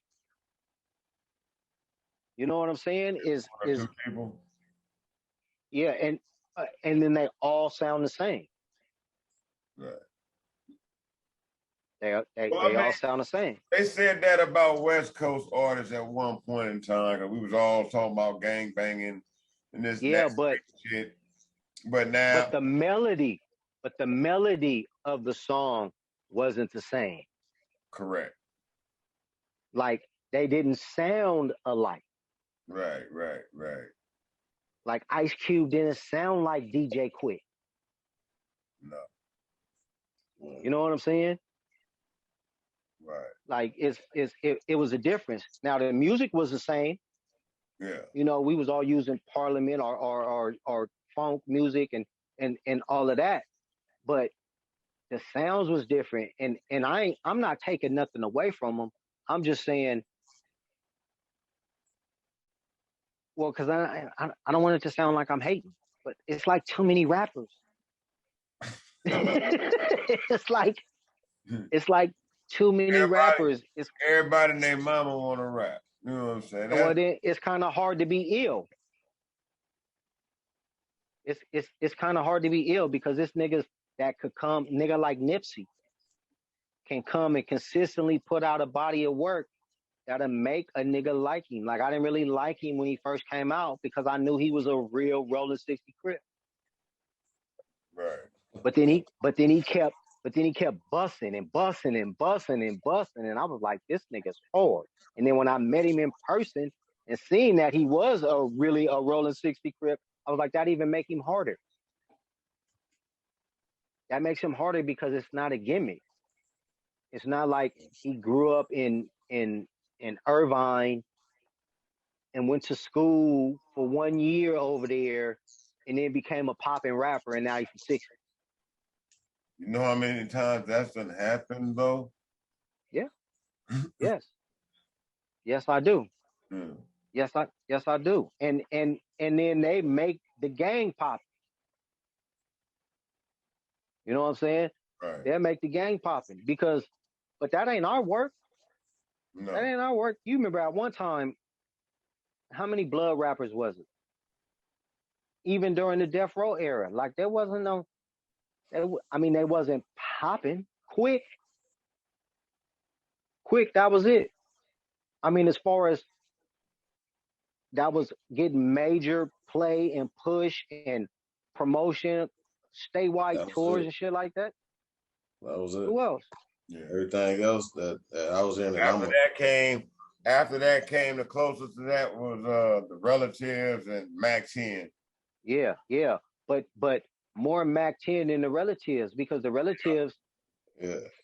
you know what I'm saying? Is people. Yeah, and then they all sound the same. Right. They all sound the same. They said that about West Coast artists at one point in time, because we was all talking about gang banging and this shit. But now, the melody of the song wasn't the same. Correct. Like they didn't sound alike. Right. Like Ice Cube didn't sound like DJ Quick. No. You know what I'm saying? Right. Like it was a difference. Now the music was the same. Yeah. You know, we was all using Parliament or funk music and all of that, but the sounds was different. And I'm not taking nothing away from them. I'm just saying, well, because I don't want it to sound like I'm hating, but it's like too many rappers. it's like too many rappers. Everybody and their mama want to rap. You know what I'm saying? Well, then it's kind of hard to be ill. It's kind of hard to be ill because this niggas that could come, nigga like Nipsey, can come and consistently put out a body of work that'll make a nigga like him. Like I didn't really like him when he first came out because I knew he was a real Rolling 60 Crip. Right. But then he kept busting and busting and busting and busting, and I was like, this nigga's hard. And then when I met him in person and seeing that he was really a Rolling 60 Crip, I was like, that even make him harder. That makes him harder because it's not a gimmick. It's not like he grew up in Irvine and went to school for 1 year over there and then became a popping rapper, and now he's 60. You know how many times that's done happened though? Yeah. Yes. Yes, I do. Yes, I do. And then they make the gang pop. You know what I'm saying? Right. They make the gang popping but that ain't our work. No. That ain't our work. You remember at one time, how many blood rappers was it? Even during the Death Row era, like there wasn't no. They wasn't popping. Quick. That was it. I mean, as far as that was getting major play and push and promotion, statewide tours and shit like that. That was it. Who else? Yeah. Everything else that I was in. After that came the closest to that was the Relatives and Mac 10. Yeah. But more Mac 10 than the Relatives, because the Relatives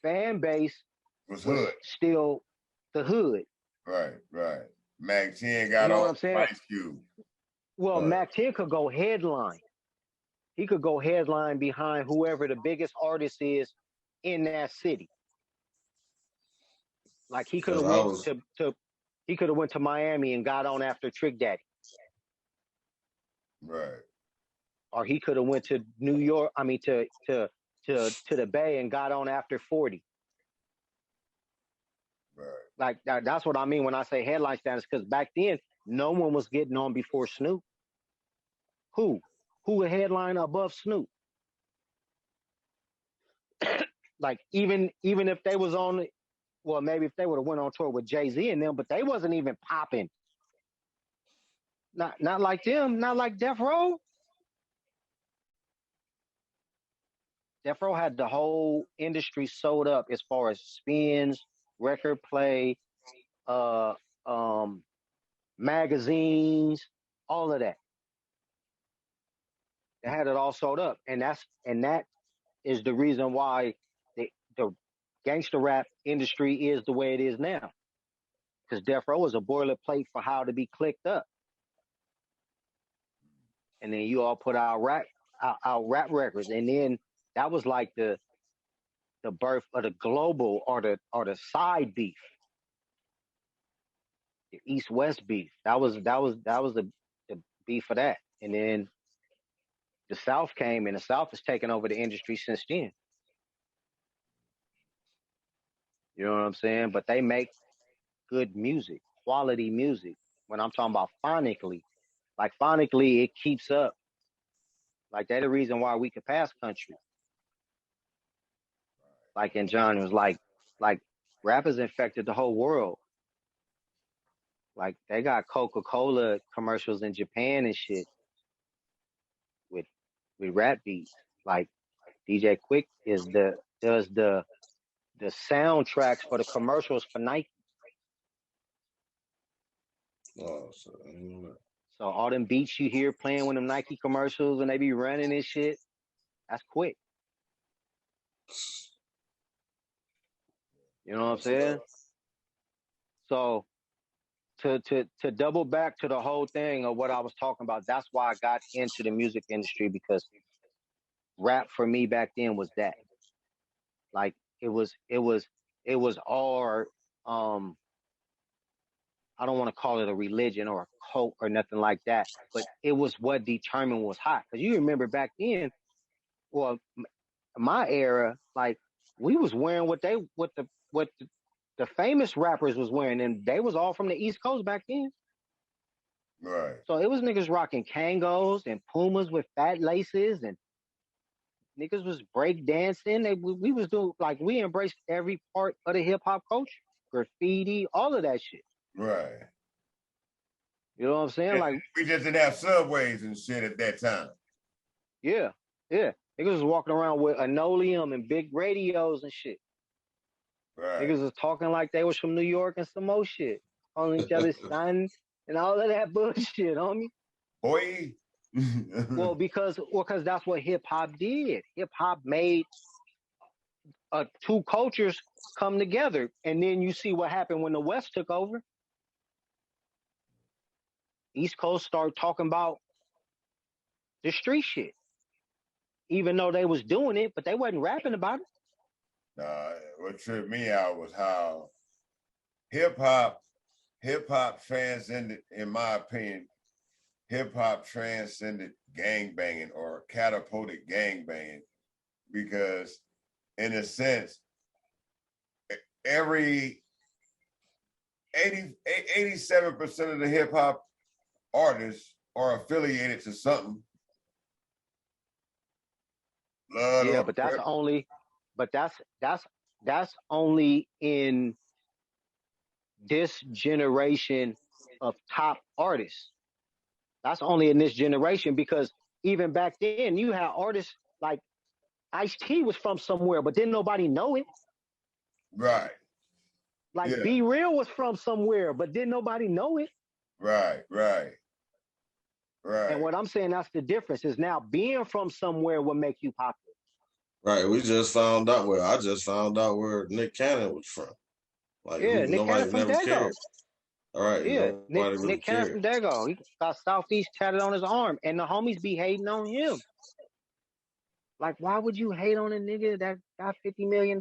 fan base was hood. Still the hood. Right. Mac 10 got on Ice Cube. Well, Mac 10 could go headline. He could go headline behind whoever the biggest artist is in that city. Like he could have went to Miami and got on after Trick Daddy. Right. Or he could have went to New York, to the Bay and got on after 40. Right. Like that's what I mean when I say headline status, because back then no one was getting on before Snoop. Who would headline above Snoop? Like even if they was on, well, maybe if they would have went on tour with Jay-Z and them, but they wasn't even popping. Not like them, not like Death Row. Death Row had the whole industry sewed up as far as spins, record play, magazines, all of that. They had it all sewed up, and that is the reason why the gangster rap industry is the way it is now. Because Death Row is a boilerplate for how to be clicked up, and then you all put out rap records, and then that was like the birth of the global or the side beef, the East-West beef. That was the beef for that, and then the South came, and the South has taken over the industry since then. You know what I'm saying? But they make good music, quality music. When I'm talking about phonically, it keeps up. Like they're the reason why we could pass country. Like in genres, like rap has infected the whole world. Like they got Coca-Cola commercials in Japan and shit with rap beats. Like DJ Quick does the soundtracks for the commercials for Nike. Oh, so all them beats you hear playing with them Nike commercials and they be running and shit, that's Quick. You know what I'm saying? So to double back to the whole thing of what I was talking about, that's why I got into the music industry, because rap for me back then was that. Like it was our I don't want to call it a religion or a cult or nothing like that, but it was what determined was hot. Because you remember back then, well, my era, like we was wearing what the famous rappers was wearing, and they was all from the East Coast back then. Right. So it was niggas rocking Kangos and Pumas with fat laces, and niggas was break dancing. We was doing, like, we embraced every part of the hip hop culture, graffiti, all of that shit. Right. You know what I'm saying? Like we just didn't have subways and shit at that time. Yeah. Niggas was walking around with linoleum and big radios and shit. Right. Niggas was talking like they was from New York and some more shit, calling each other son and all of that bullshit, homie. Boy. Well, because that's what hip hop did. Hip hop made two cultures come together, and then you see what happened when the West took over. East Coast started talking about the street shit. Even though they was doing it, but they wasn't rapping about it. What tripped me out was how hip hop transcended, in my opinion, hip hop transcended gangbanging or catapulted gangbanging, because in a sense, every 87% of the hip hop artists are affiliated to something. Yeah, but that's only, that's only in this generation of top artists. That's only in this generation, because even back then you had artists like ISE was from somewhere, but didn't nobody know it. Right. Like Be Real was from somewhere, but didn't nobody know it. Right. And what I'm saying, that's the difference, is now being from somewhere will make you popular. Right. We just found out where I just found out where Nick Cannon was from. Like, yeah, Nick Cannon from never Dago. cared. All right. Yeah, really Nick Cannon from Dago. He got Southeast tatted on his arm, and the homies be hating on him. Like, why would you hate on a nigga that got $50 million?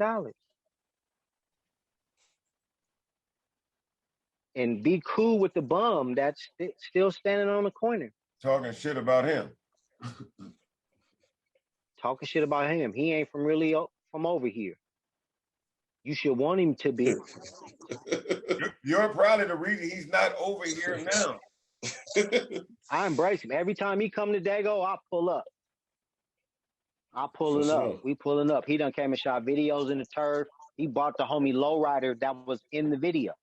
And be cool with the bum that's still standing on the corner. Talking shit about him. Talking shit about him. He ain't from over here. You should want him to be. You're probably the reason he's not over here now. I embrace him. Every time he come to Dago, I pull up. We pulling up. He done came and shot videos in the turf. He bought the homie lowrider that was in the video.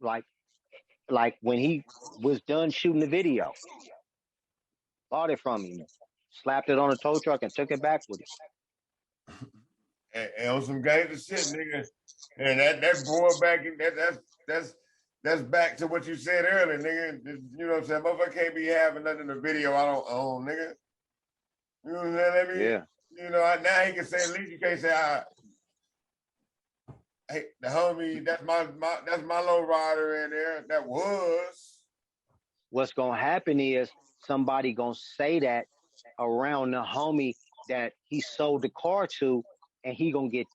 Like when he was done shooting the video, bought it from him, slapped it on a tow truck, and took it back with him. And on some gangster shit, nigga. And that boy back in that's back to what you said earlier, nigga. You know what I'm saying? Motherfucker can't be having nothing in the video I don't own, nigga. You know what I'm saying? I mean, yeah. You know, now he can say, at least you can't say, hey, the homie, that's my low rider in there. That was. What's gonna happen is somebody gonna say that around the homie that he sold the car to, and he gonna get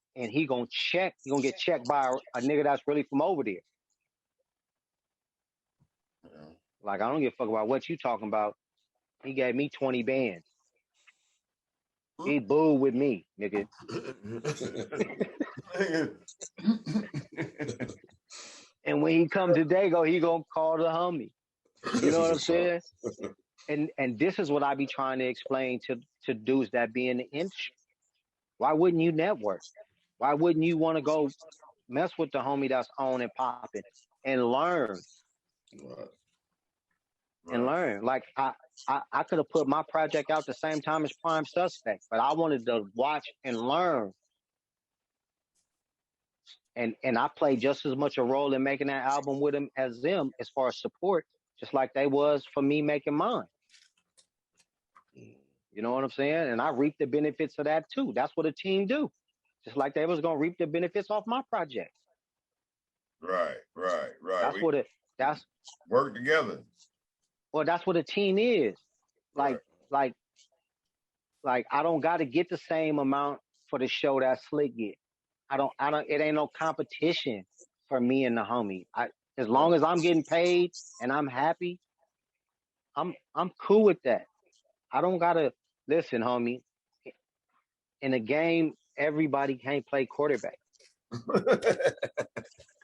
checked by a nigga that's really from over there. Yeah. Like, I don't give a fuck about what you talking about. He gave me 20 bands. He booed with me, nigga. And when he come to Dago, he gonna call the homie. You know what I'm saying? And this is what I be trying to explain to dudes that be in the industry. Why wouldn't you network? Why wouldn't you want to go mess with the homie that's on and popping and learn? Right. And learn. Like, I could have put my project out the same time as Prime Suspect, but I wanted to watch and learn. And I played just as much a role in making that album with him as them, as far as support, just like they was for me making mine. You know what I'm saying? And I reaped the benefits of that too. That's what a team do. Just like they was gonna reap the benefits off my project. Right. That's work together. Well, that's what a team is. Like I don't gotta get the same amount for the show that Slick get. I don't it ain't no competition for me and the homie. As long as I'm getting paid and I'm happy, I'm cool with that. I don't gotta listen, homie. In a game, everybody can't play quarterback.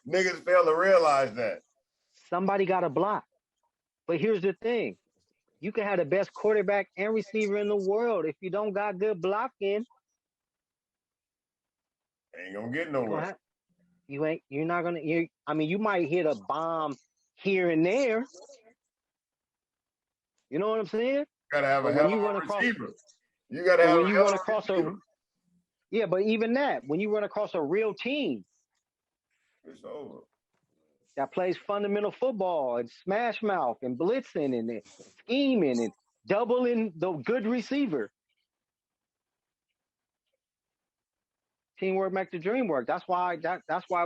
Niggas fail to realize that. Somebody gotta block. But here's the thing. You can have the best quarterback and receiver in the world. If you don't got good blocking, ain't gonna get nowhere. You're not gonna. You might hit a bomb here and there. You know what I'm saying? You gotta have a hell of a receiver. You gotta have when you run across a. Yeah, but even that, when you run across a real team, it's over. That plays fundamental football and smash mouth and blitzing and scheming and doubling the good receiver. Teamwork make the dream work. That's why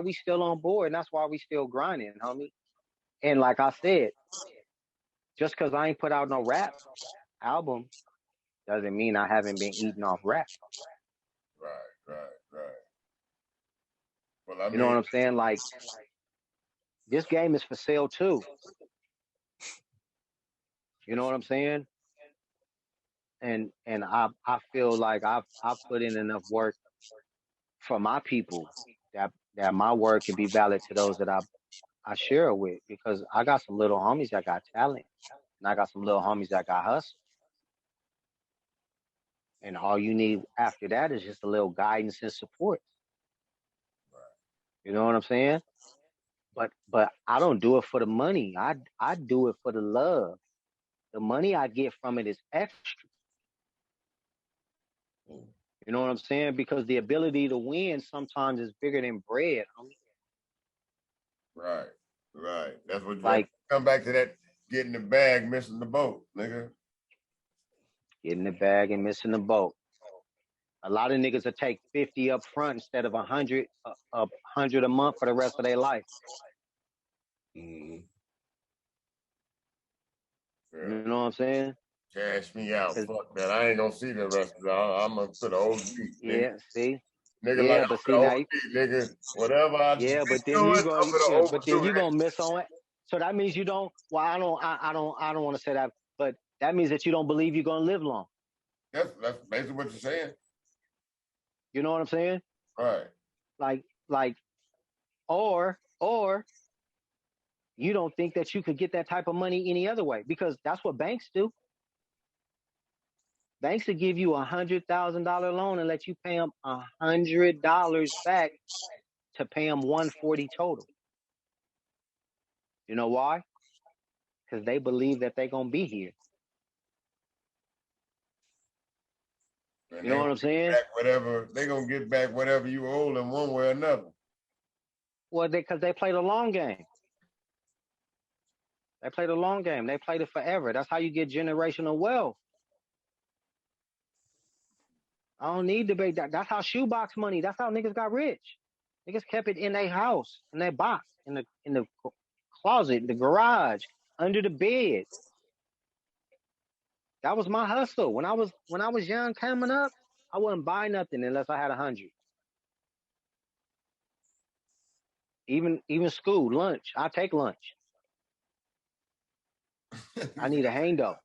we still on board, and that's why we still grinding, homie. And like I said, just because I ain't put out no rap album doesn't mean I haven't been eating off rap. Right. Well, I mean, You know what I'm saying? Like, this game is for sale too. You know what I'm saying? And I feel like I've put in enough work for my people that my word can be valid to those that I share it with, because I got some little homies that got talent, and I got some little homies that got hustle. And all you need after that is just a little guidance and support. You know what I'm saying? But I don't do it for the money. I do it for the love. The money I get from it is extra. You know what I'm saying? Because the ability to win sometimes is bigger than bread. Right. That's what you like. Come back to that. Getting the bag, missing the boat, nigga. Getting the bag and missing the boat. A lot of niggas will take 50 up front instead of 100 a month for the rest of their life. Mm-hmm. Yeah. You know what I'm saying? Cash me out. Fuck that. I ain't gonna see the rest of it. I'm gonna put the OG. Yeah, see? Nigga, yeah, like but I'm see the OG, nigga. Whatever I yeah, keep but then doing, you I'm go, gonna but then overdo you it. gonna miss on it. So that means you don't. Well, I don't want to say that, but that means that you don't believe you're gonna live long. That's basically what you're saying. You know what I'm saying? Right. Like, or you don't think that you could get that type of money any other way, because that's what banks do. Banks will give you $100,000 loan and let you pay them $100 back to pay them $140 total. You know why? Because they believe that they're gonna be here. And you know what I'm saying? They're gonna get back whatever you owe them one way or another. Well, because they play the long game. They play the long game. They played it forever. That's how you get generational wealth. I don't need to be that. That's how shoebox money. That's how niggas got rich. Niggas kept it in their house, in their box, in the closet, the garage, under the bed. That was my hustle. When I was young, coming up, I wouldn't buy nothing unless I had 100. Even school lunch, I take lunch. I need a hang though.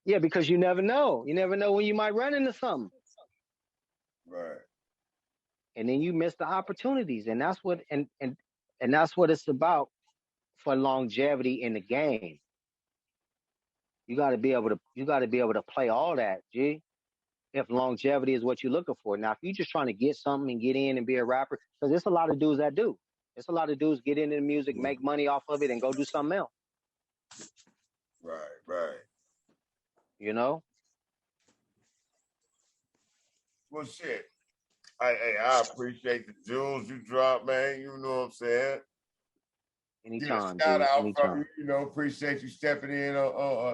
Yeah, because you never know. You never know when you might run into something. Right. And then you miss the opportunities, and that's what and that's what it's about for longevity in the game. You got to be able to play all that, G. If longevity is what you're looking for. Now, if you're just trying to get something and get in and be a rapper, because there's a lot of dudes that do. There's a lot of dudes get into the music, make money off of it, and go do something else. Right. You know? Well, shit. I appreciate the jewels you dropped, man. You know what I'm saying? Anytime, Get a shout out anytime. from you. You know, appreciate you stepping in,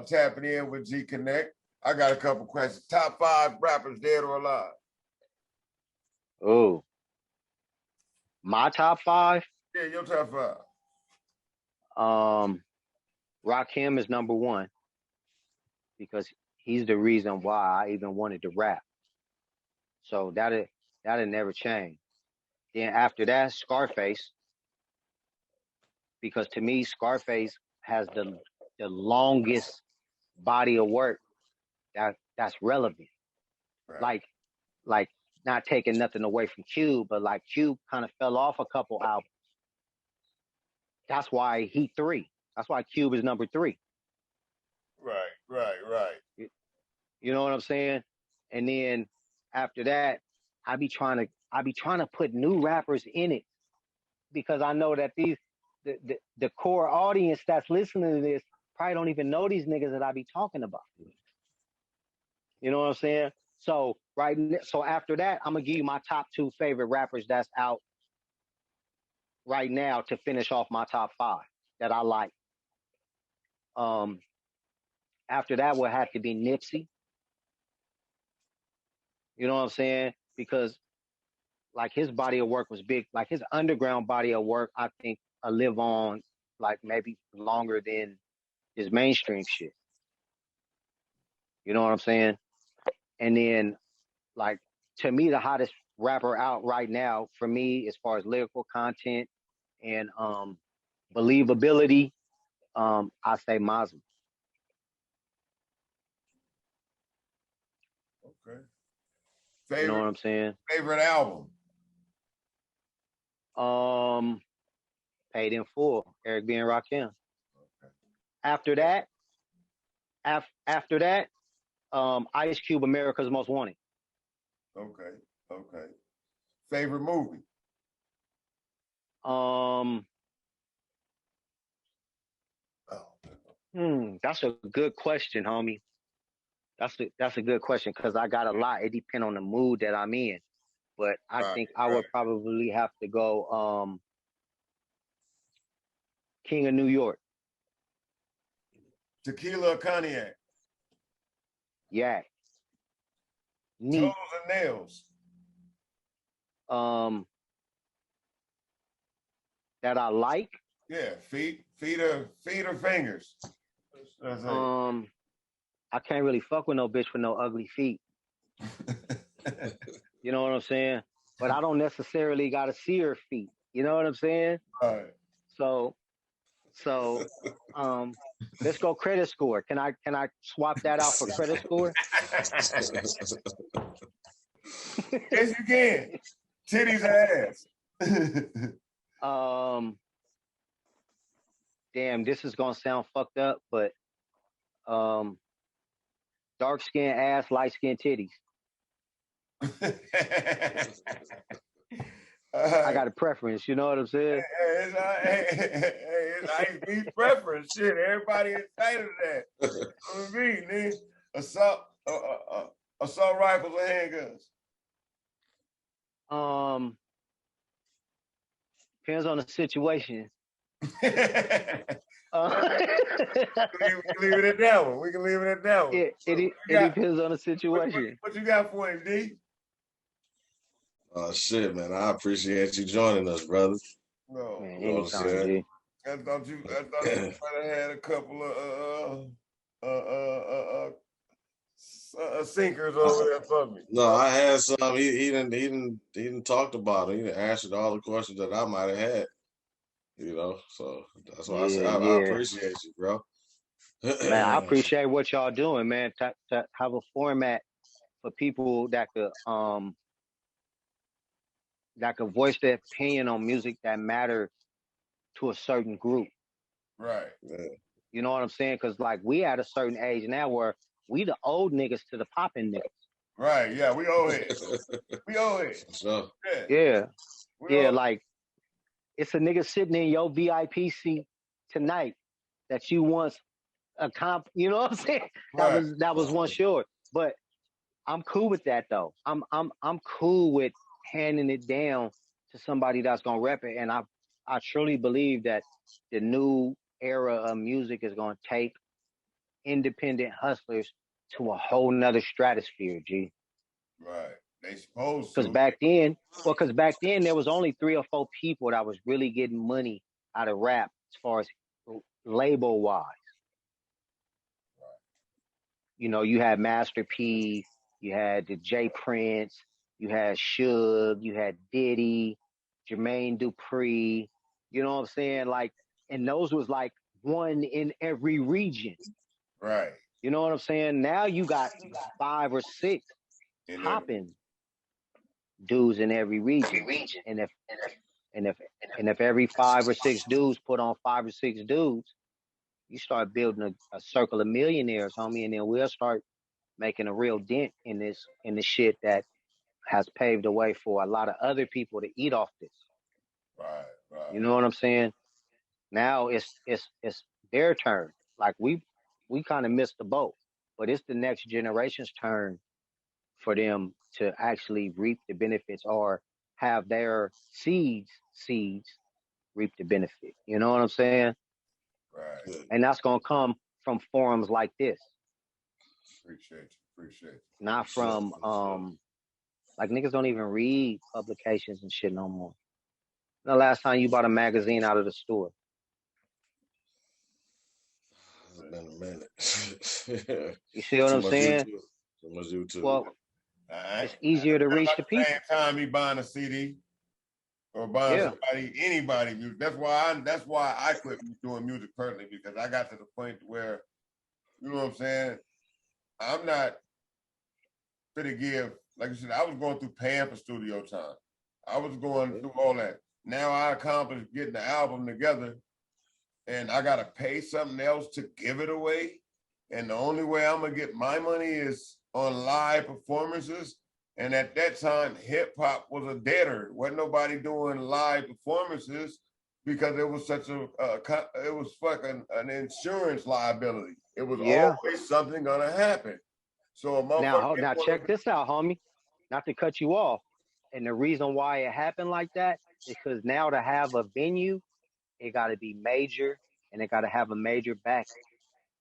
tapping in with Gconnet. I got a couple questions. Top 5 rappers, dead or alive? Oh. My top 5? Yeah, your top 5. Rakim is number 1, because he's the reason why I even wanted to rap. So that'll never change. Then after that, Scarface, because to me, Scarface has the longest body of work that's relevant. Right. Like not taking nothing away from Cube, but like Cube kind of fell off a couple albums. That's why he 3. That's why Cube is number 3. Right. You know what I'm saying? And then after that, I be trying to put new rappers in it, because I know that the core audience that's listening to this probably don't even know these niggas that I be talking about. You know what I'm saying? So after that, I'm gonna give you my top 2 favorite rappers that's out right now to finish off my top 5 that I like. After that will have to be Nipsey. You know what I'm saying? Because like his body of work was big. Like his underground body of work, I think live on like maybe longer than his mainstream shit. You know what I'm saying? And then, like, to me, the hottest rapper out right now for me, as far as lyrical content and believability, I say Mazem. Okay. You know what I'm saying? Favorite album? Paid in Full, Eric B and Rakim. Okay. After that, Ice Cube, America's Most Wanted. Okay. Favorite movie? That's a good question, homie. That's a good question because I got a lot. It depends on the mood that I'm in, but I think I would probably have to go King of New York. Tequila or cognac? Yeah. Neat. Toes and nails? That I like. Yeah, feet or fingers. I can't really fuck with no bitch with no ugly feet. You know what I'm saying? But I don't necessarily gotta see her feet. You know what I'm saying? Right. So let's go credit score. Can I swap that out for credit score? Yes, you can. Titties and ass. Damn, this is gonna sound fucked up, but dark skin ass, light skin titties. I got a preference, you know what I'm saying? It's Ice B preference. Shit, everybody excited to that. For me, nigga, assault rifles and handguns. Depends on the situation. We can leave it at that one. We can leave it at that one. It depends on the situation. What you got for him, D? Oh shit, man! I appreciate you joining us, brother. No, man, anytime, G. I thought you might have had a couple of sinkers over there for me. No, I had some. He didn't talk about it. He didn't answer all the questions that I might have had. You know, so that's why I said I appreciate you, bro. Man, I appreciate what y'all doing, man. To have a format for people that could voice their opinion on music that matter to a certain group. Right. Yeah. You know what I'm saying? Because like we at a certain age now where we the old niggas to the popping niggas. Right. Yeah, we owe it. We owe it. So, yeah. Like it's a nigga sitting in your VIP seat tonight that you once you know what I'm saying? Right. That was one short. But I'm cool with that though. I'm cool with handing it down to somebody that's gonna rep it. And I truly believe that the new era of music is gonna take independent hustlers to a whole nother stratosphere, G. Right. They supposed to. Because back then there was only 3 or 4 people that was really getting money out of rap as far as label wise. Right. You know, you had Master P, you had the J Prince, you had Suge, you had Diddy, Jermaine Dupri, you know what I'm saying? Like, and those was like one in every region. Right. You know what I'm saying? Now you got 5 or 6 popping dudes in every region. And if every 5 or 6 dudes put on 5 or 6 dudes, you start building a circle of millionaires, homie, and then we'll start making a real dent in this shit that has paved the way for a lot of other people to eat off this. Right. You know what I'm saying? Now it's their turn. Like we kind of missed the boat, but it's the next generation's turn for them to actually reap the benefits or have their seeds reap the benefit. You know what I'm saying? Right. And that's gonna come from forums like this. Appreciate you. Not from like niggas don't even read publications and shit no more. The last time you bought a magazine out of the store? been a minute. You see what I'm saying? Too much YouTube. Well, it's easier to reach the people. Same time he buying a CD or buying anybody music. That's why I quit doing music personally, because I got to the point where, you know what I'm saying, I'm not gonna give, like I said, I was going through paying for studio time. I was going through all that. Now I accomplished getting the album together, and I gotta pay something else to give it away. And the only way I'm gonna get my money is on live performances. And at that time, hip hop was a deader. Wasn't nobody doing live performances because it was such it was fucking an insurance liability. It was always something gonna happen. So a motherfucker. Now check this out, homie. Not to cut you off. And the reason why it happened like that is because now to have a venue, it got to be major, and it got to have a major back.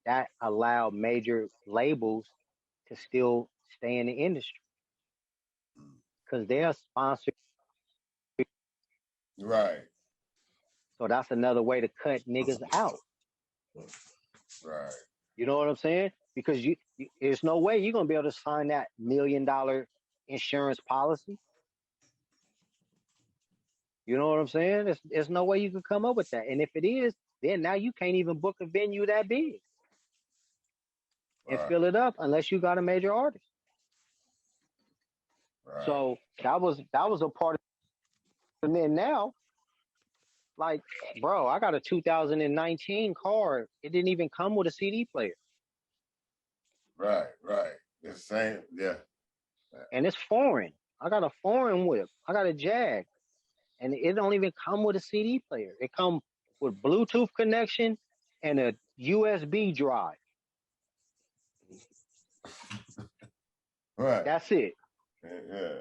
That allowed major labels to still stay in the industry because they're sponsored. Right. So that's another way to cut niggas out. Right. You know what I'm saying? Because you there's no way you're gonna be able to sign that $1 million insurance policy. You know what I'm saying? There's no way you can come up with that. And if it is, then now you can't even book a venue that big and fill it up unless you got a major artist. Right. So that was a part of it. And then now, like, bro, I got a 2019 car. It didn't even come with a CD player. Right. It's the same, yeah. And it's foreign. I got a foreign whip. I got a Jag. And it don't even come with a CD player. It come with Bluetooth connection and a USB drive. Right. That's it. Yeah.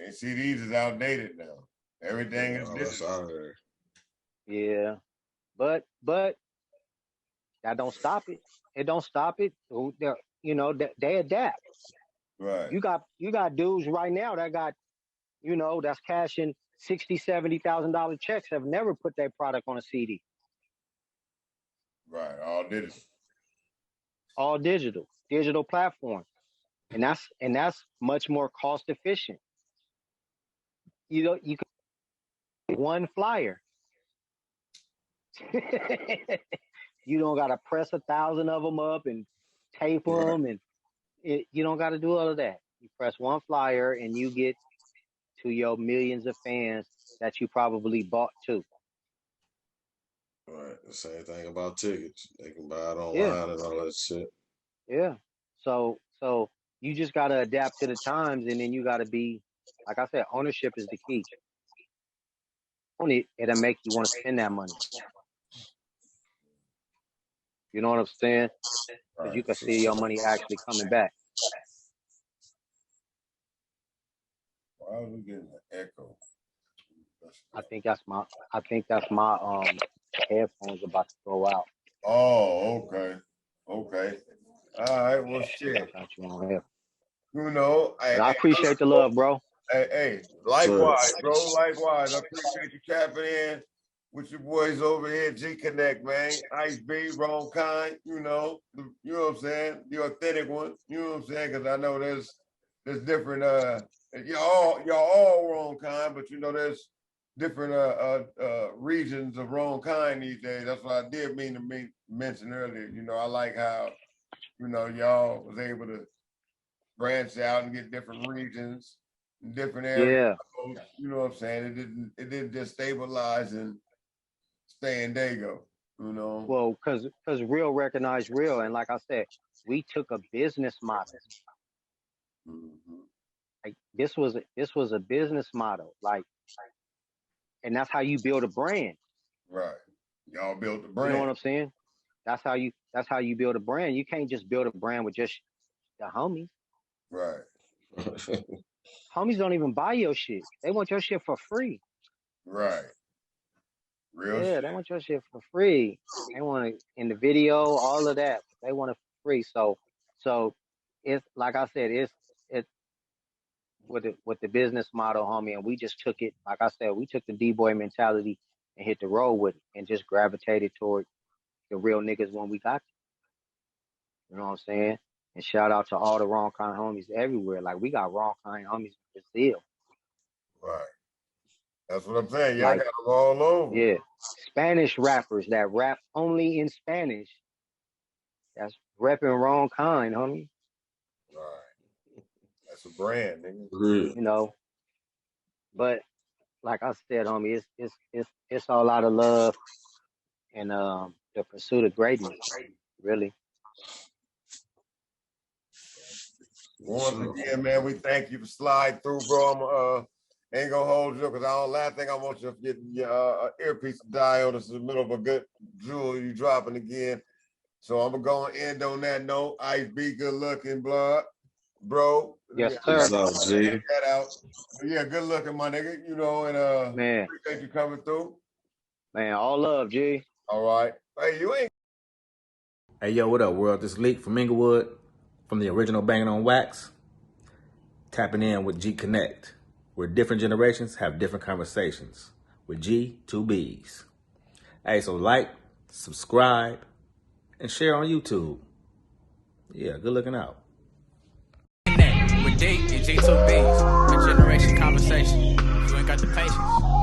And CDs is outdated now. Everything is digital. Yeah. But that don't stop it. It don't stop it. You know, they adapt. Right. You got dudes right now that got, you know, that's cashing $60,000-$70,000 checks, have never put their product on a CD. Right, all digital platform, and that's much more cost efficient. You know, you can one flyer. You don't got to press 1,000 of them up and tape them, and you don't got to do all of that. You press one flyer and you get to your millions of fans that you probably bought too. Right. The same thing about tickets. They can buy it online and all that shit. Yeah. So you just gotta adapt to the times, and then you gotta be, like I said, ownership is the key. It'll make you want to spend that money. You know what I'm saying? Because you can see your money actually coming back. Why are we getting an echo? I think that's my headphones about to go out. Oh, okay. All right, well, shit. I got you on here. You know, I appreciate the love, bro. Hey, likewise, bro. Likewise. I appreciate you tapping in with your boys over here, Gconnet, man. ISE B, wrong kind, you know what I'm saying? The authentic one, you know what I'm saying? Because I know there's different, y'all all wrong kind, but you know there's different regions of wrong kind these days. That's what I did mean to mention earlier. You know, I like how, you know, y'all was able to branch out and get different regions, different areas. Yeah. You know what I'm saying? It didn't just stabilize and stay in Dago, you know? Well, because real recognize real. And like I said, we took a business model. Mm-hmm. Like this was a business model. Like, and that's how you build a brand. Right. Y'all built a brand. You know what I'm saying? That's how you build a brand. You can't just build a brand with just the homies. Right. Homies don't even buy your shit. They want your shit for free. Right. Real shit. They want your shit for free. They want it in the video, all of that. They want it for free. So it's like I said, it's with the business model, homie, and we just took it, like I said, we took the D-boy mentality and hit the road with it and just gravitated toward the real niggas when we got You know what I'm saying? And shout out to all the wrong kind homies everywhere. Like we got wrong kind homies in Brazil. Right. That's what I'm saying. Y'all Like, got them all over. Yeah. Spanish rappers that rap only in Spanish. That's repping wrong kind, homie. Right. That's a brand, nigga. You know. But like I said, homie, it's all out of love and the pursuit of greatness, really. Once again, man, we thank you for sliding through, bro. I'm ain't gonna hold you because last thing I want you to get your earpiece to die on us in the middle of a good jewel you dropping again. So I'm gonna end on that note. ISE B, good looking, blood, bro. Yes, sir. What's up, G? Check that out. But yeah, good looking, my nigga. You know, and man, appreciate you coming through. Man, all love, G. All right. Hey, you ain't. Hey, yo, what up, world? This is Leak from Inglewood, from the original Banging on Wax. Tapping in with Gconnet, where different generations have different conversations with G2Bs. Hey, so like, subscribe, and share on YouTube. Yeah, good looking out. With D and G2Bs, a generation conversation. You ain't got the patience.